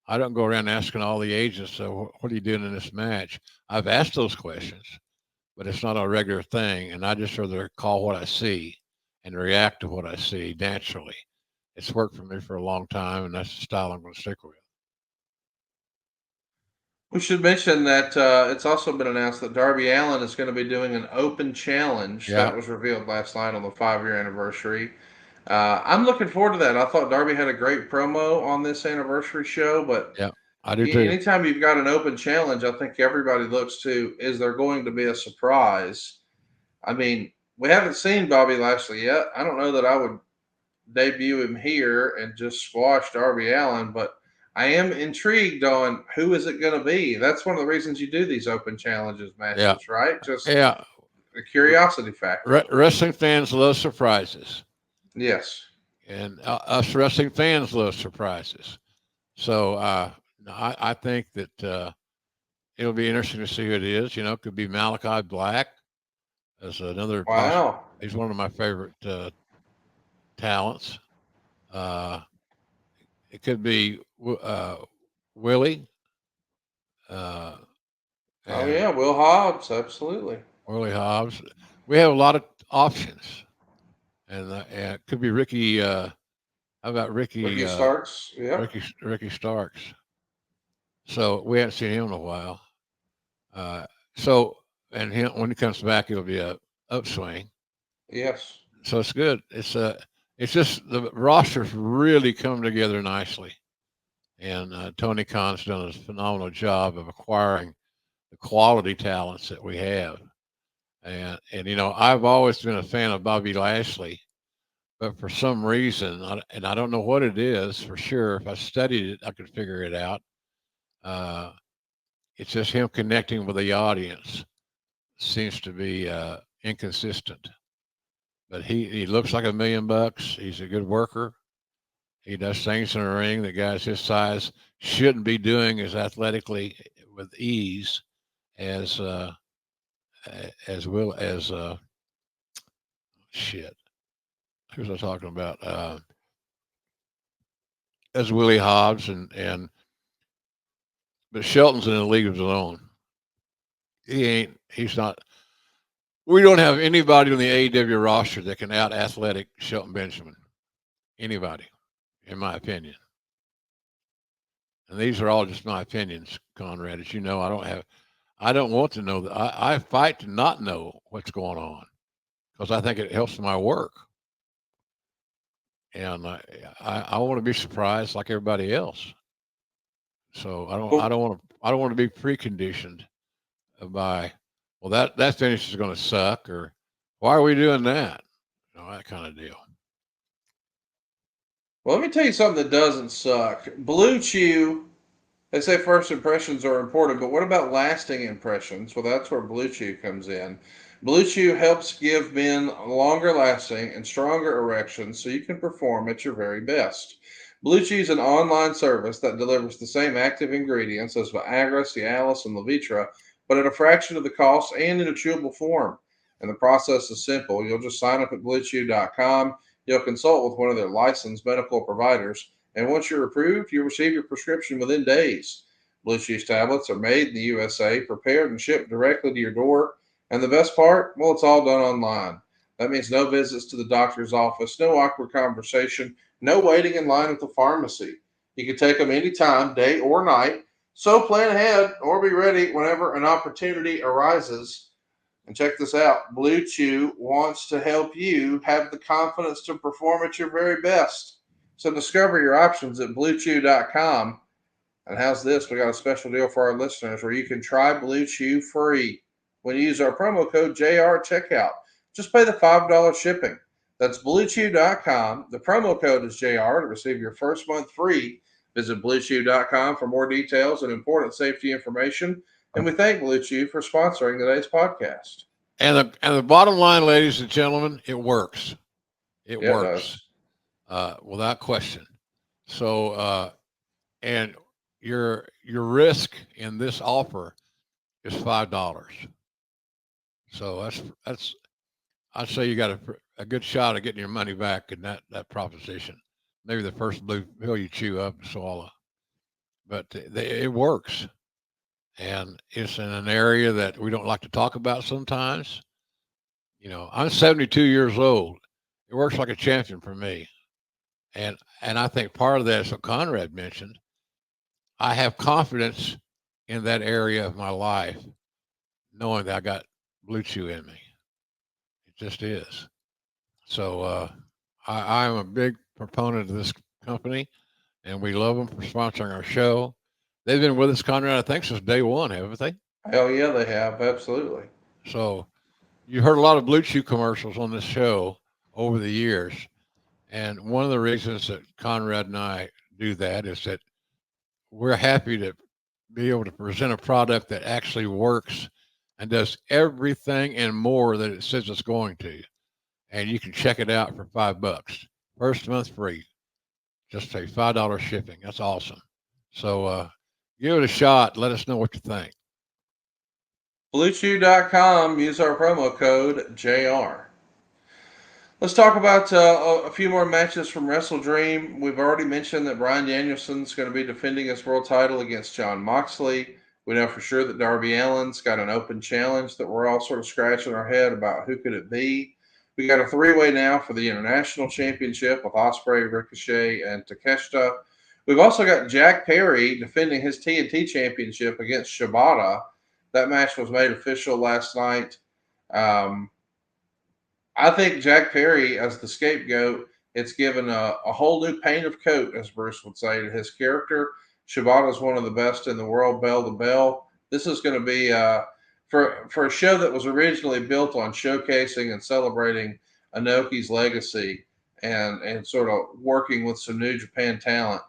I don't go around asking all the agents, what are you doing in this match? I've asked those questions, but it's not a regular thing. And I just rather call what I see and react to what I see naturally. It's worked for me for a long time, and that's the style I'm going to stick with. We should mention that it's also been announced that Darby Allin is going to be doing an open challenge Yeah, that was revealed last night on the 5-year anniversary. I'm looking forward to that. I thought Darby had a great promo on this anniversary show, but yeah, I do too. anytime you've got an open challenge, I think everybody looks to, is there going to be a surprise? I mean, we haven't seen Bobby Lashley yet. I don't know that I would debut him here and just squash Darby Allin, but I am intrigued on who is it going to be. That's one of the reasons you do these open challenges Yeah, matches, right? Just yeah. a curiosity factor. Wrestling fans love surprises, Yes. and us wrestling fans love surprises. So I think that it'll be interesting to see who it is. You know, it could be Malachi Black as another possible. Wow. He's one of my favorite talents. Uh, it could be Willie uh, Oh and yeah, Will Hobbs, absolutely. Willie Hobbs. We have a lot of options, and it could be Ricky. How about Ricky Starks. Yep. Ricky Starks? So we haven't seen him in a while. Uh, so and him when he comes back, it'll be a upswing. Yes. So it's good. It's just the rosters really come together nicely, and Tony Khan's done a phenomenal job of acquiring the quality talents that we have. And I've always been a fan of Bobby Lashley, but for some reason, and I don't know what it is for sure. If I studied it, I could figure it out. Uh, it's just him connecting with the audience seems to be inconsistent. But he looks like $1,000,000. He's a good worker. He does things in the ring that guys his size shouldn't be doing as athletically with ease as well as shit. Who's I talking about? As Willie Hobbs and but Shelton's in a league of his own. He ain't. He's not. We don't have anybody on the AEW roster that can out athletic Shelton Benjamin. anybody, in my opinion. And these are all just my opinions, Conrad. As you know, I don't want to know that. I fight to not know what's going on because I think it helps my work. And I want to be surprised like everybody else. So I don't want to be preconditioned by, well, that finish is going to suck, or why are we doing that? That kind of deal. Well, let me tell you something that doesn't suck. Blue Chew, they say first impressions are important, but what about lasting impressions? Well, that's where Blue Chew comes in. Blue Chew helps give men longer lasting and stronger erections so you can perform at your very best. Blue Chew is an online service that delivers the same active ingredients as Viagra, Cialis, and Levitra, but at a fraction of the cost and in a chewable form. And the process is simple. You'll just sign up at BlueChew.com. You'll consult with one of their licensed medical providers, and once you're approved, you'll receive your prescription within days. Blue Cheese tablets are made in the USA, prepared and shipped directly to your door. And the best part, well, it's all done online. That means no visits to the doctor's office, no awkward conversation, no waiting in line at the pharmacy. You can take them anytime, day or night. So plan ahead or be ready whenever an opportunity arises. And check this out, Blue Chew wants to help you have the confidence to perform at your very best. So discover your options at bluechew.com. And how's this? We got a special deal for our listeners where you can try Blue Chew free when you use our promo code JR at checkout. Just pay the $5 shipping. That's bluechew.com. The promo code is JR to receive your first month free. Visit bluechew.com for more details and important safety information. And we thank Blue Chew for sponsoring today's podcast. And the bottom line, ladies and gentlemen, it works. It works. Without question. So, and your risk in this offer is $5. So that's I'd say you got a good shot of getting your money back in that proposition. Maybe the first blue pill you chew up and swallow, but it works, and it's in an area that we don't like to talk about sometimes. I'm 72 years old. It works like a champion for me, and I think part of that is what Conrad mentioned. I have confidence in that area of my life, knowing that I got Blue Chew in me. It just is. So I'm a big proponent of this company, and we love them for sponsoring our show. They've been with us, Conrad, I think, since day one, haven't they? Hell yeah, they have. Absolutely. So you heard a lot of Blue Chew commercials on this show over the years. And one of the reasons that Conrad and I do that is that we're happy to be able to present a product that actually works and does everything and more that it says it's going to. And you can check it out for $5. First month free. Just say $5 shipping. That's awesome. So give it a shot. Let us know what you think. BlueChew.com. Use our promo code JR. Let's talk about a few more matches from Wrestle Dream. We've already mentioned that Bryan Danielson's going to be defending his world title against Jon Moxley. We know for sure that Darby Allin's got an open challenge that we're all sort of scratching our head about who could it be. We got a three-way now for the International Championship with Ospreay, Ricochet, and Takeshita. We've also got Jack Perry defending his TNT Championship against Shibata. That match was made official last night. I think Jack Perry, as the scapegoat, it's given a whole new paint of coat, as Bruce would say, to his character. Shibata is one of the best in the world, bell to bell. This is going to be for a show that was originally built on showcasing and celebrating Inoki's legacy and sort of working with some New Japan talent.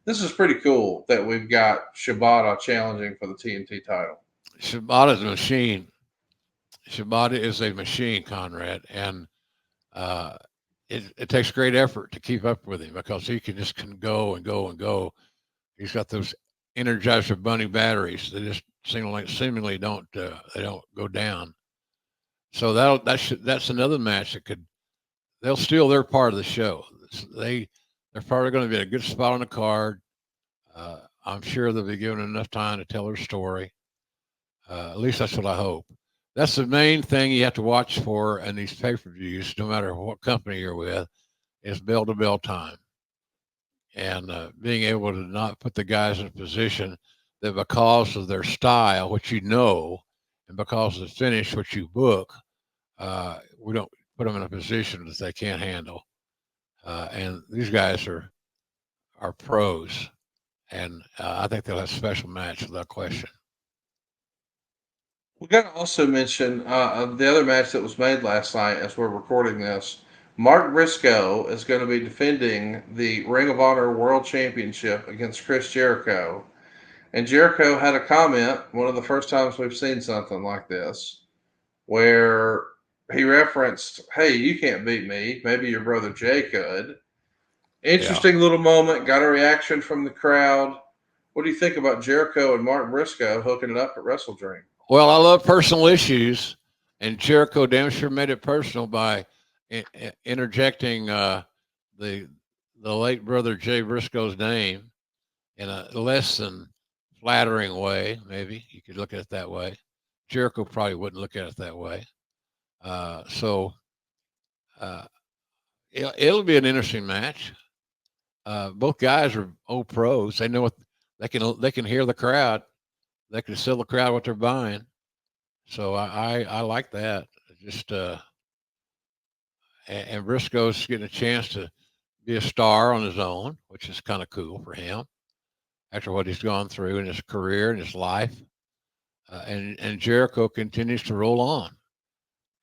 This is pretty cool that we've got Shibata challenging for the TNT title. Shibata's a machine. Shibata is a machine, Conrad, and it takes great effort to keep up with him because he can go and go and go. He's got those Energizer Bunny batteries that just seemingly don't they don't go down. So that's another match that they'll steal their part of the show. They're probably going to be a good spot on the card. I'm sure they'll be given enough time to tell their story. At least that's what I hope. That's the main thing you have to watch for in these pay-per-views, no matter what company you're with, is bell to bell time, and being able to not put the guys in a position that because of their style, which you know, and because of the finish, which you book, we don't put them in a position that they can't handle. And these guys are pros, and I think they'll have a special match without question. We got to also mention the other match that was made last night as we're recording this. Mark Briscoe is going to be defending the Ring of Honor World Championship against Chris Jericho. And Jericho had a comment, one of the first times we've seen something like this, where he referenced, "Hey, you can't beat me. Maybe your brother Jay could." Yeah. Interesting little moment. Got a reaction from the crowd. What do you think about Jericho and Mark Briscoe hooking it up at WrestleDream? Well, I love personal issues, and Jericho damn sure made it personal by interjecting the the late brother Jay Briscoe's name in a less than flattering way. Maybe you could look at it that way. Jericho probably wouldn't look at it that way. So uh, it'll be an interesting match. Both guys are old pros. They know what they can hear the crowd. They can sell the crowd what they're buying. So I like that. Just and Briscoe's getting a chance to be a star on his own, which is kind of cool for him after what he's gone through in his career and his life. And Jericho continues to roll on.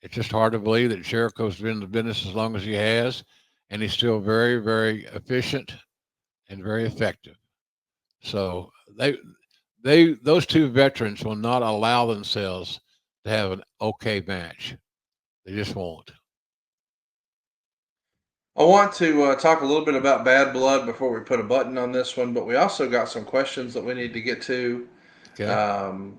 It's just hard to believe that Jericho's been in the business as long as he has, and he's still very, very efficient and very effective. So those two veterans will not allow themselves to have an okay match. They just won't. I want to talk a little bit about Bad Blood before we put a button on this one, but we also got some questions that we need to get to. Okay. Um,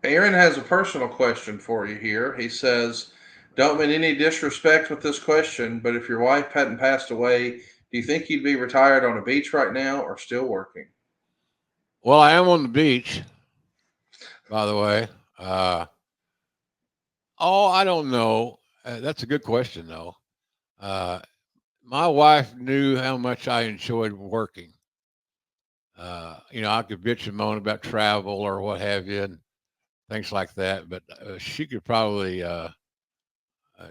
Aaron has a personal question for you here. He says, "Don't mean any disrespect with this question, but if your wife hadn't passed away, do you think you'd be retired on a beach right now or still working?" Well, I am on the beach, by the way. Uh, I don't know. That's a good question, though. Uh, my wife knew how much I enjoyed working. I could bitch and moan about travel or what have you, and things like that. But she could probably,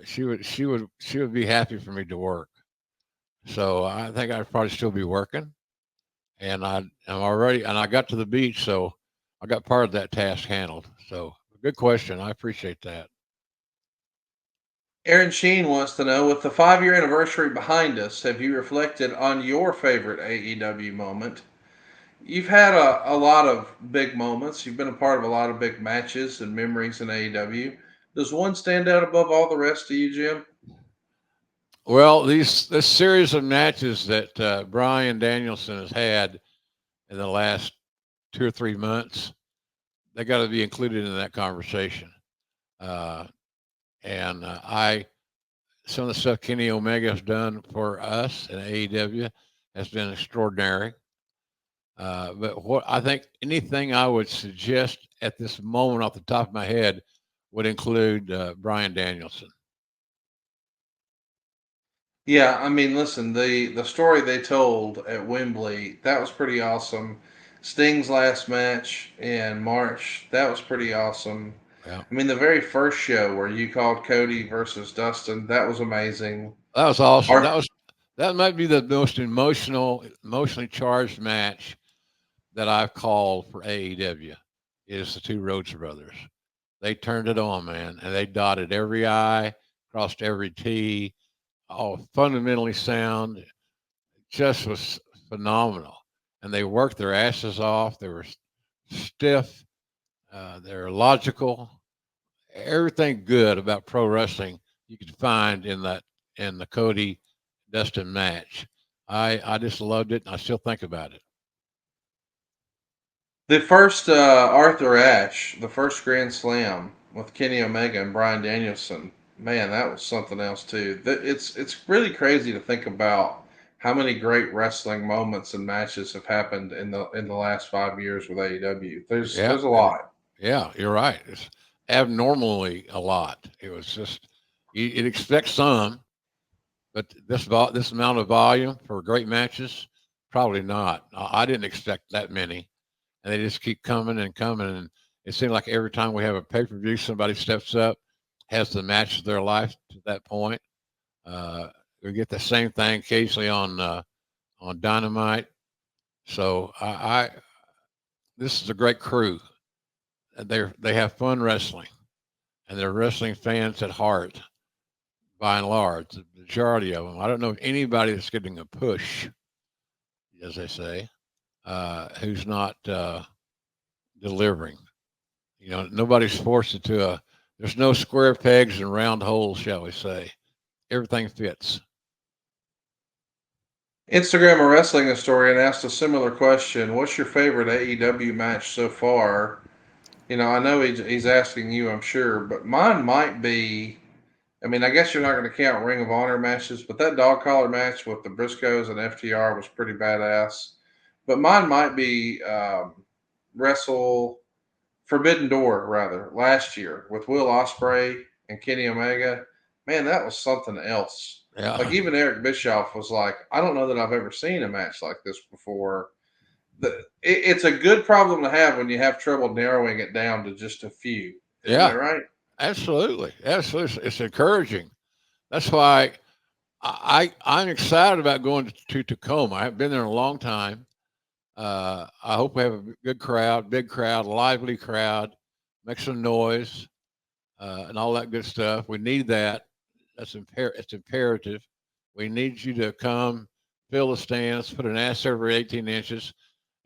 she would be happy for me to work. So I think I'd probably still be working, and I got to the beach, so I got part of that task handled. So good question. I appreciate that. Aaron Sheen wants to know, with the 5 year anniversary behind us, have you reflected on your favorite AEW moment? You've had a lot of big moments. You've been a part of a lot of big matches and memories in AEW. Does one stand out above all the rest to you, Jim? Well, this series of matches that Brian Danielson has had in the last 2 or 3 months, they got to be included in that conversation. Uh, and I some of the stuff Kenny Omega has done for us in AEW has been extraordinary. But what I think anything I would suggest at this moment off the top of my head would include Brian Danielson. Yeah, I mean, listen, the story they told at Wembley, that was pretty awesome. Sting's last match in March, that was pretty awesome. Yeah, I mean, the very first show where you called Cody versus Dustin, that was amazing. that was awesome. Our That might be the most emotionally charged match that I've called for AEW. Is the two Rhodes brothers. They turned it on, man, and they dotted every I, crossed every T. All fundamentally sound. Just was phenomenal. And they worked their asses off. They were stiff. They're logical. Everything good about pro wrestling you could find in the Cody Dustin match. I just loved it, and I still think about it. The first Arthur Ashe, the first Grand Slam with Kenny Omega and Brian Danielson, man, that was something else too. It's really crazy to think about how many great wrestling moments and matches have happened in the last 5 years with AEW. Yeah, There's a lot. yeah, you're right. It's abnormally a lot. It was just you'd expect some, But this amount of volume for great matches, probably not. I didn't expect that many, and they just keep coming and coming. And it seems like every time we have a pay per view, somebody steps up, has the match of their life to that point. Uh, we get the same thing occasionally on Dynamite. So I this is a great crew. They have fun wrestling, and they're wrestling fans at heart by and large. The majority of them. I don't know of anybody that's getting a push, as they say, who's not delivering. Nobody's forced into a. There's no square pegs and round holes, shall we say? Everything fits. Instagram a wrestling historian asked a similar question. What's your favorite AEW match so far? I know he's asking you, I'm sure, but mine might be. I mean, I guess you're not going to count Ring of Honor matches, but that dog collar match with the Briscoes and FTR was pretty badass. But mine might be Wrestle Forbidden Door rather last year with Will Ospreay and Kenny Omega. Man, that was something else. Like Yeah, even Eric Bischoff was like, I don't know that I've ever seen a match like this before. It's a good problem to have when you have trouble narrowing it down to just a few, isn't it? yeah, Right? absolutely, absolutely. It's encouraging. That's why I'm excited about going to Tacoma. I haven't been there in a long time. I hope we have a good crowd, big crowd, lively crowd, make some noise, and all that good stuff. We need that. It's imperative. We need you to come, fill the stands, put an ass every 18 inches,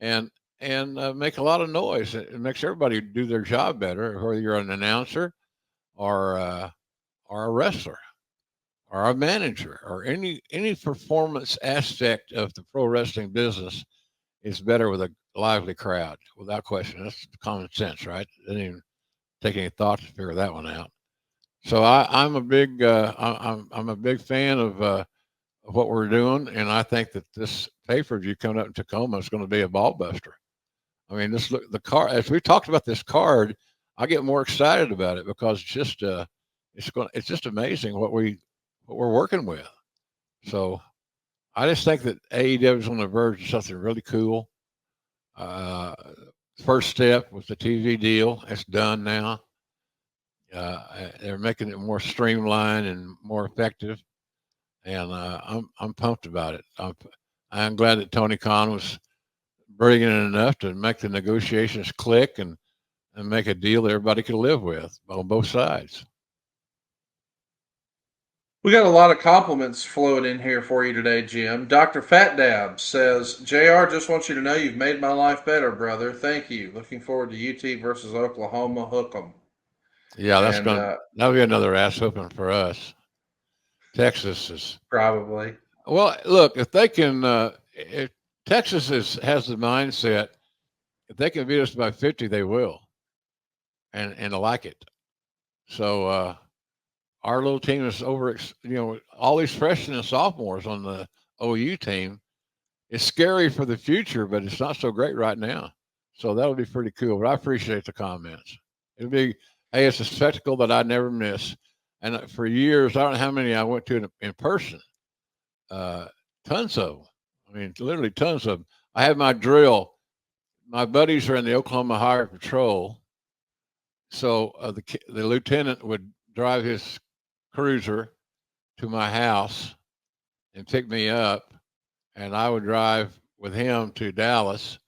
and make a lot of noise. It makes everybody do their job better, whether you're an announcer or or a wrestler or a manager or any performance aspect of the pro wrestling business is better with a lively crowd, without question. That's common sense, right? Didn't even take any thought to figure that one out. So I'm a big I'm a big fan of what we're doing, and I think that this pay per view coming up in Tacoma is going to be a ball buster. I mean, this look the card as we talked about this card, I get more excited about it because it's just amazing what we're working with. So I just think that AEW is on the verge of something really cool. Uh, First step was the TV deal. It's done now. They're making it more streamlined and more effective, and I'm pumped about it. I'm glad that Tony Khan was brilliant enough to make the negotiations click and make a deal that everybody could live with on both sides. We got a lot of compliments flowing in here for you today, Jim. Dr. Fat Dab says, JR, just want you to know you've made my life better, brother. Thank you. Looking forward to UT versus Oklahoma. Hook 'em. Yeah, And that'll be another ass whooping for us. Texas is probably. well. Look, if they can, if Texas has the mindset, if they can beat us by 50, they will, and I like it. So our little team is over. All these freshmen and sophomores on the OU team. It's scary for the future, but it's not so great right now. So that'll be pretty cool. But I appreciate the comments. It'll be, hey, it's a spectacle that I never miss. And for years, I don't know how many I went to in person. Uh, Tons of them. I mean, literally tons of them. I had my drill. My buddies are in the Oklahoma Highway Patrol, so the lieutenant would drive his cruiser to my house and pick me up, and I would drive with him to Dallas,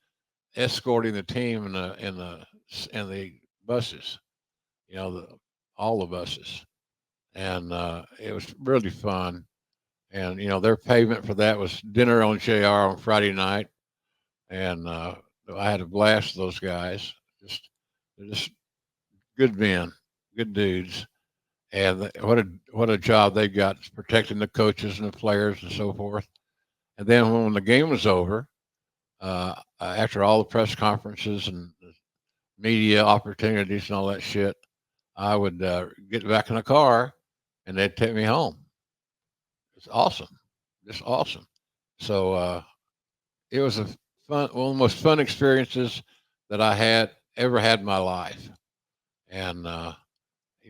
escorting the team in the buses. You know, all the buses, and it was really fun. And their payment for that was dinner on JR on Friday night, and I had a blast with those guys. Just they're just good men, good dudes, and what a job they got protecting the coaches and the players and so forth. And then when the game was over, after all the press conferences and media opportunities and all that shit, I would get back in the car and they'd take me home. It's awesome, just awesome. So it was a one of the most fun experiences that I had ever had in my life. And I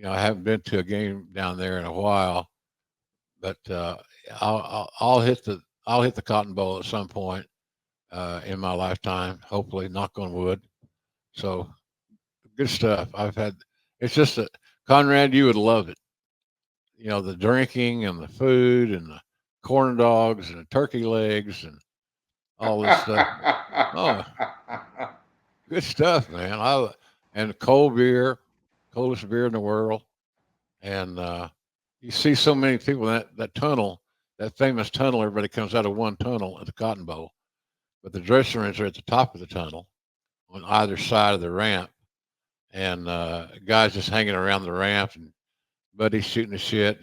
haven't been to a game down there in a while, but I'll hit the Cotton Bowl at some point in my lifetime. Hopefully, knock on wood. So good stuff. It's just that Conrad, you would love it. You know, the drinking and the food and the corn dogs and the turkey legs and all this stuff. Oh, good stuff, man. And cold beer, coldest beer in the world. And you see so many people in that tunnel, that famous tunnel. Everybody comes out of one tunnel at the Cotton Bowl, but the dressing rooms are at the top of the tunnel on either side of the ramp, and guys just hanging around the ramp and buddies shooting the shit.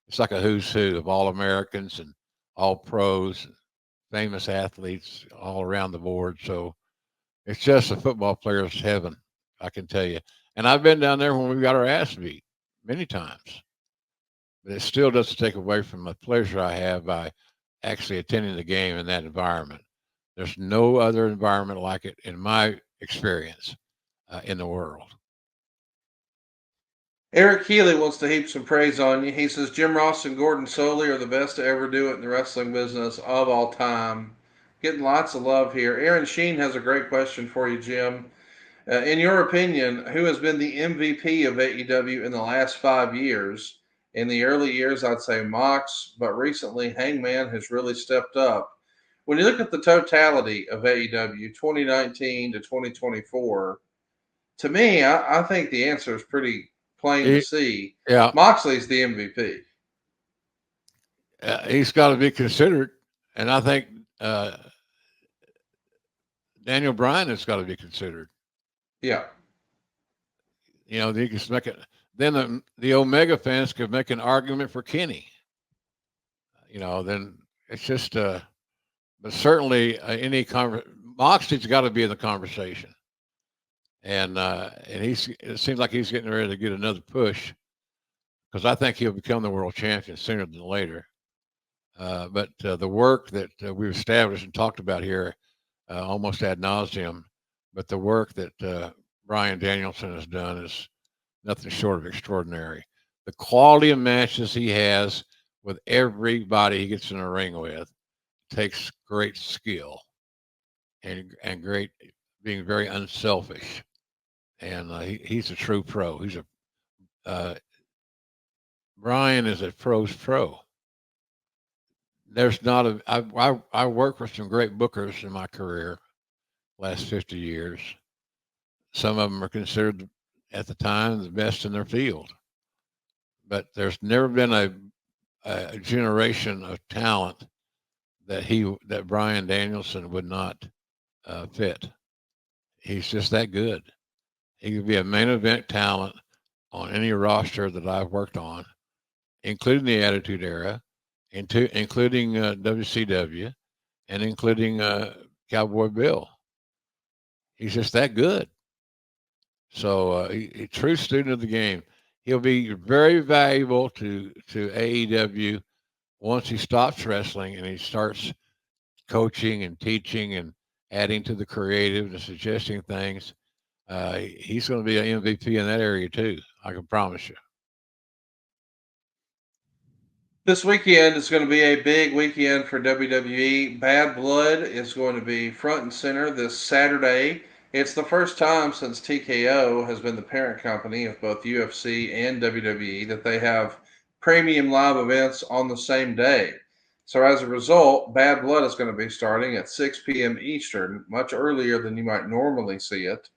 It's like a who's who of all Americans and all pros, famous athletes all around the board. So it's just a football player's heaven, I can tell you. And I've been down there when we got our ass beat many times, but it still doesn't take away from the pleasure I have by actually attending the game in that environment. There's no other environment like it in my experience in the world. Eric Healy wants to heap some praise on you. He says Jim Ross and Gordon Soley are the best to ever do it in the wrestling business of all time. Getting lots of love here. Aaron Sheen has a great question for you, Jim. In your opinion, who has been the MVP of AEW in the last 5 years? In the early years, I'd say Mox, but recently Hangman has really stepped up. When you look at the totality of AEW 2019 to 2024, to me, I think the answer is pretty plain to He, see. yeah, Moxley's the MVP. he's got to be considered, and I think uh, Daniel Bryan has got to be considered. Yeah. You know, they can make it. Then the Omega fans could make an argument for Kenny. You know, then it's just. But certainly, Moxley's got to be in the conversation, and it seems like he's getting ready to get another push because I think he'll become the world champion sooner than later. But the work that we've established and talked about here, almost ad nauseum, but the work that Brian Danielson has done is nothing short of extraordinary. The quality of matches he has with everybody he gets in a ring with takes great skill and great being very unselfish. And he's a true pro. Uh, Brian is a pro's pro. There's not a I worked with some great bookers in my career last 50 years. Some of them are considered at the time the best in their field, but there's never been a generation of talent that Brian Danielson would not fit. He's just that good. He could be a main event talent on any roster that I've worked on, including the Attitude Era, including WCW, and including Cowboy Bill. He's just that good. So a true student of the game. He'll be very valuable to AEW once he stops wrestling and he starts coaching and teaching and adding to the creative and suggesting things. He's going to be an MVP in that area too. I can promise you. This weekend is going to be a big weekend for WWE. Bad Blood is going to be front and center this Saturday. It's the first time since TKO has been the parent company of both UFC and WWE that they have premium live events on the same day. So as a result, Bad Blood is going to be starting at 6 p.m. Eastern, much earlier than you might normally see it.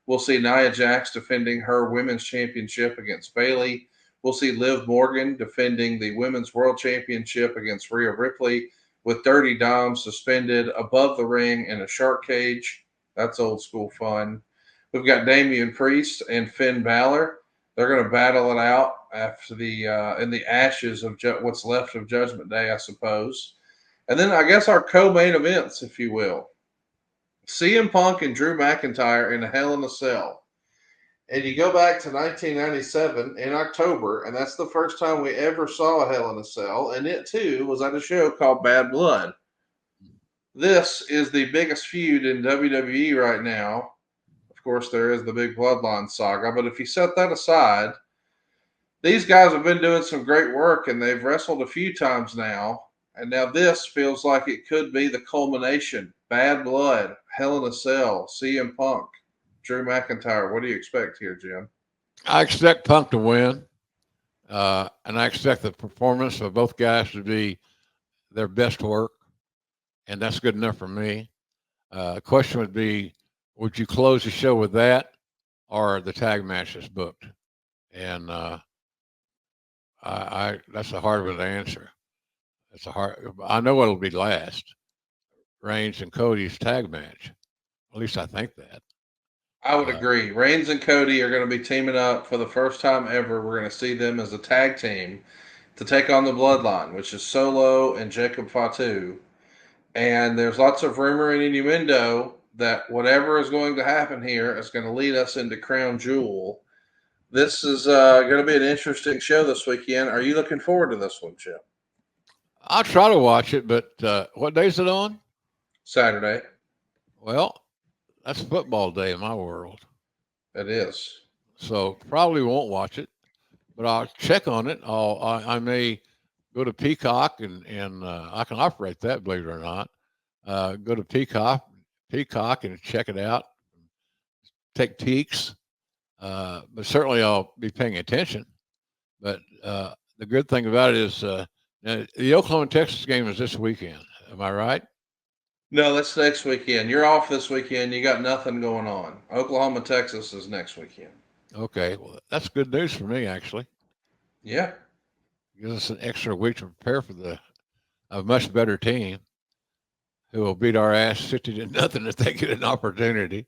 We'll see Nia Jax defending her women's championship against Bayley. We'll see Liv Morgan defending the women's world championship against Rhea Ripley with Dirty Dom suspended above the ring in a shark cage. That's old school fun. We've got Damian Priest and Finn Balor. They're going to battle it out after the in the ashes of what's left of Judgment Day, I suppose. And then I guess our co-main events, if you will. CM Punk and Drew McIntyre in a Hell in a Cell. And you go back to 1997 in October, and that's the first time we ever saw a Hell in a Cell, and it too was at a show called Bad Blood. This is the biggest feud in WWE right now. Of course, there is the big Bloodline saga, but if you set that aside, These guys have been doing some great work, and they've wrestled a few times now. And now this feels like it could be the culmination. Bad Blood, Hell in a Cell, CM Punk, Drew McIntyre. What do you expect here, Jim? I expect Punk to win, and I expect the performance of both guys to be their best work, and that's good enough for me. The question would be, would you close the show with that, or the tag match is booked? And I that's a hard one to answer. It's a hard. I know it'll be last. Reigns and Cody's tag match. At least I think that. I would Uh, agree. Reigns and Cody are going to be teaming up for the first time ever. We're going to see them as a tag team to take on the Bloodline, which is Solo and Jacob Fatu. And there's lots of rumor and innuendo that whatever is going to happen here is going to lead us into Crown Jewel. This is going to be an interesting show this weekend. Are you looking forward to this one, Jim? I'll try to watch it, but what day is it on? Saturday. Well, that's football day in my world, It is. so probably won't watch it. But I'll check on it. I may go to Peacock and I can operate that, believe it or not. Go to Peacock and check it out. Take peeks, but certainly I'll be paying attention. But the good thing about it is the Oklahoma Texas game is this weekend. Am I right? No, that's next weekend. You're off this weekend. You got nothing going on. Oklahoma, Texas is next weekend. Okay, well that's good news for me actually. Yeah. Gives us an extra week to prepare for a much better team who will beat our ass 50-0 if they get an opportunity.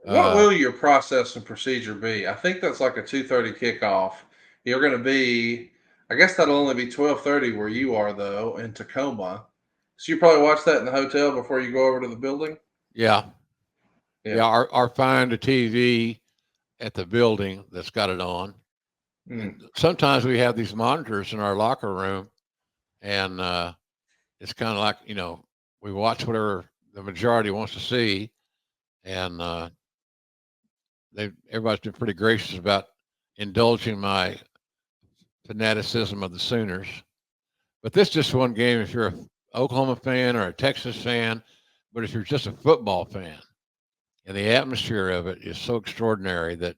What will your process and procedure be? I think that's like a 2:30 kickoff. You're going to be, I guess that'll only be 12:30 where you are though in Tacoma. So you probably watch that in the hotel before you go over to the building. Yeah, yeah. Yeah. Our find a TV at the building that's got it on, Mm. and sometimes we have these monitors in our locker room, and it's kind of like we watch whatever the majority wants to see, and everybody's been pretty gracious about indulging my fanaticism of the Sooners. But this is just one game if you're a Oklahoma fan or a Texas fan, but if you're just a football fan, and the atmosphere of it is so extraordinary that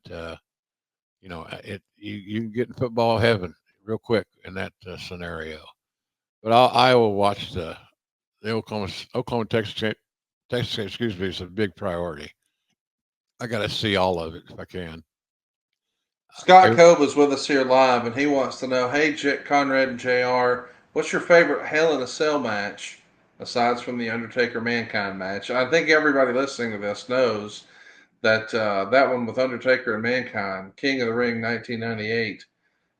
you can get in football heaven real quick in that scenario. But I will watch the Oklahoma Texas excuse me is a big priority. I got to see all of it if I can. Scott Cobe is with us here live, and he wants to know, hey, Conrad and JR, what's your favorite Hell in a Cell match, aside from the Undertaker Mankind match? I think everybody listening to this knows that that one with Undertaker and Mankind, King of the Ring 1998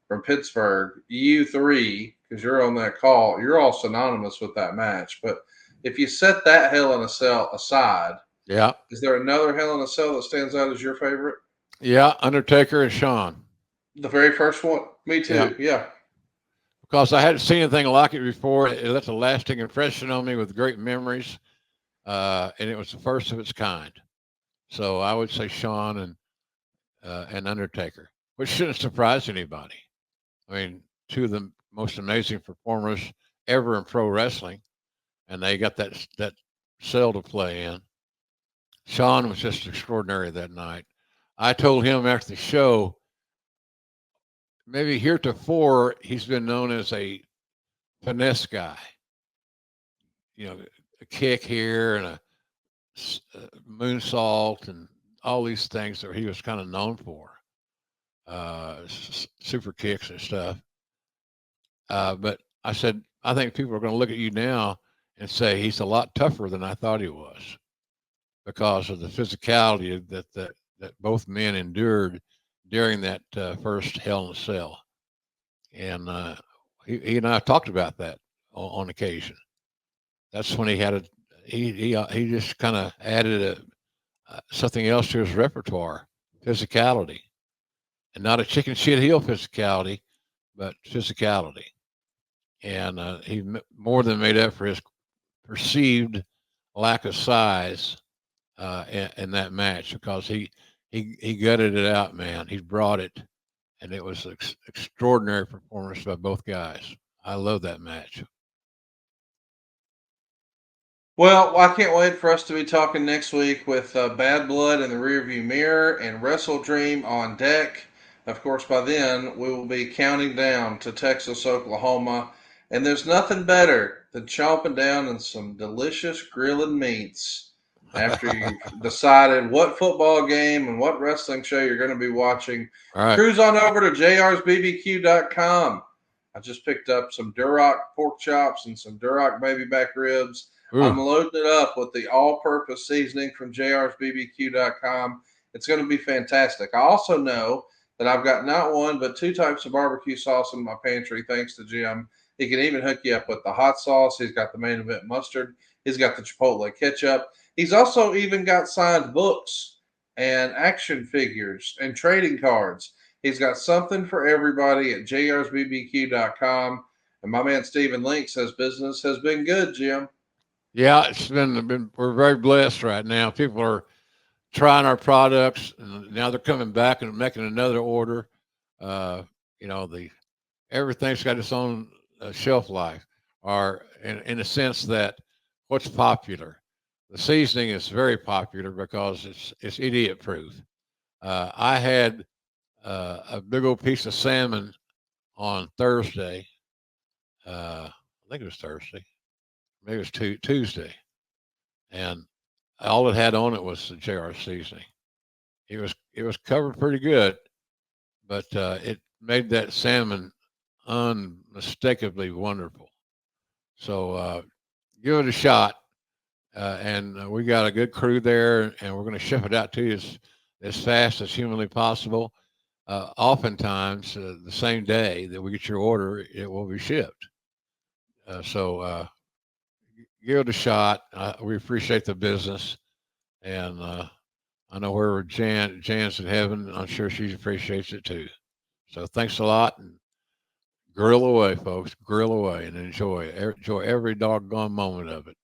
from Pittsburgh, you three, because you're on that call, you're all synonymous with that match. But if you set that Hell in a Cell aside, Yeah, is there another Hell in a Cell that stands out as your favorite? yeah, Undertaker and Shawn. The very first one? Me Yeah, too. Yeah. because I hadn't seen anything like it before. It left a lasting impression on me with great memories, and it was the first of its kind. So I would say Shawn and Undertaker, which shouldn't surprise anybody. I mean, two of the most amazing performers ever in pro wrestling, and they got that cell to play in. Shawn was just extraordinary that night. I told him after the show, maybe heretofore he's been known as a finesse guy. A kick here and a moonsault and all these things that he was kind of known for, super kicks and stuff. But I said, I think people are going to look at you now and say he's a lot tougher than I thought he was because of the physicality that both men endured during that first Hell in a Cell. And he and I talked about that on occasion. That's when he just kind of added something else to his repertoire, physicality, and not a chicken shit heel physicality, but physicality. And he more than made up for his perceived lack of size in that match because he gutted it out, man. He brought it, and it was extraordinary performance by both guys. I love that match. Well, I can't wait for us to be talking next week with Bad Blood in the rearview mirror and Wrestle Dream on deck. Of course, by then, we will be counting down to Texas, Oklahoma. And there's nothing better than chomping down on some delicious grilling meats after you've decided what football game and what wrestling show you're going to be watching. All right. Cruise on over to jrsbbq.com. I just picked up some Duroc pork chops and some Duroc baby back ribs. Ooh. I'm loading it up with the all-purpose seasoning from jrsbbq.com. It's going to be fantastic. I also know that I've got not one but two types of barbecue sauce in my pantry, thanks to Jim. He can even hook you up with the hot sauce. He's got the main event mustard. He's got the Chipotle ketchup. He's also even got signed books and action figures and trading cards. He's got something for everybody at jrsbbq.com. And my man Stephen Link says business has been good, Jim. Yeah, it's been we're very blessed right now. People are trying our products, and now they're coming back and making another order. Everything's got its own shelf life, or in a sense that what's popular. The seasoning is very popular because it's idiot proof. I had a big old piece of salmon on Thursday. I think it was Thursday. Maybe it was Tuesday, and all it had on it was the JR seasoning. It was covered pretty good, but it made that salmon unmistakably wonderful. So give it a shot, and we got a good crew there, and we're going to ship it out to you as fast as humanly possible. Oftentimes, the same day that we get your order, it will be shipped. So give it a shot. We appreciate the business, and I know wherever Jan's in heaven, I'm sure she appreciates it too. So thanks a lot, and grill away, folks. Grill away and enjoy every doggone moment of it.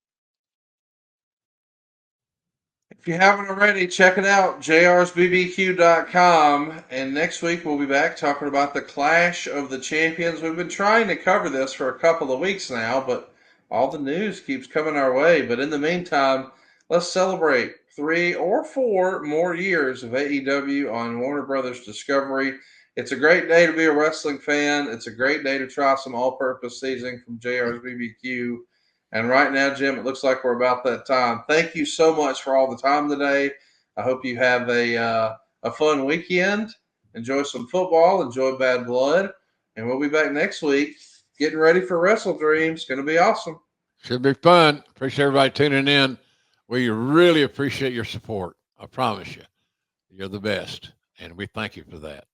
If you haven't already, check it out, jrsbbq.com. And next week we'll be back talking about the Clash of the Champions. We've been trying to cover this for a couple of weeks now, but all the news keeps coming our way. But in the meantime, let's celebrate 3 or 4 more years of AEW on Warner Brothers Discovery. It's a great day to be a wrestling fan. It's a great day to try some all-purpose seasoning from JR's BBQ. And right now, Jim, it looks like we're about that time. Thank you so much for all the time today. I hope you have a fun weekend. Enjoy some football. Enjoy Bad Blood. And we'll be back next week getting ready for Wrestle Dreams. It's going to be awesome. Should be fun. Appreciate everybody tuning in. We really appreciate your support. I promise you. You're the best. And we thank you for that.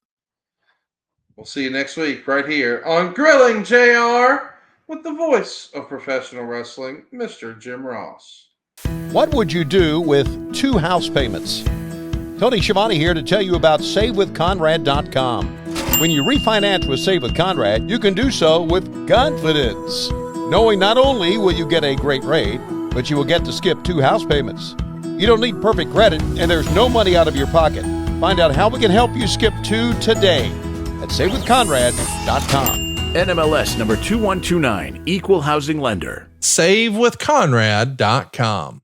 We'll see you next week right here on Grilling JR with the voice of professional wrestling, Mr. Jim Ross. What would you do with 2 house payments? Tony Schiavone here to tell you about SaveWithConrad.com. When you refinance with Save with Conrad, you can do so with confidence, knowing not only will you get a great rate, but you will get to skip 2 house payments. You don't need perfect credit, and there's no money out of your pocket. Find out how we can help you skip 2 today at SaveWithConrad.com. NMLS number 2129, Equal Housing Lender. SaveWithConrad.com.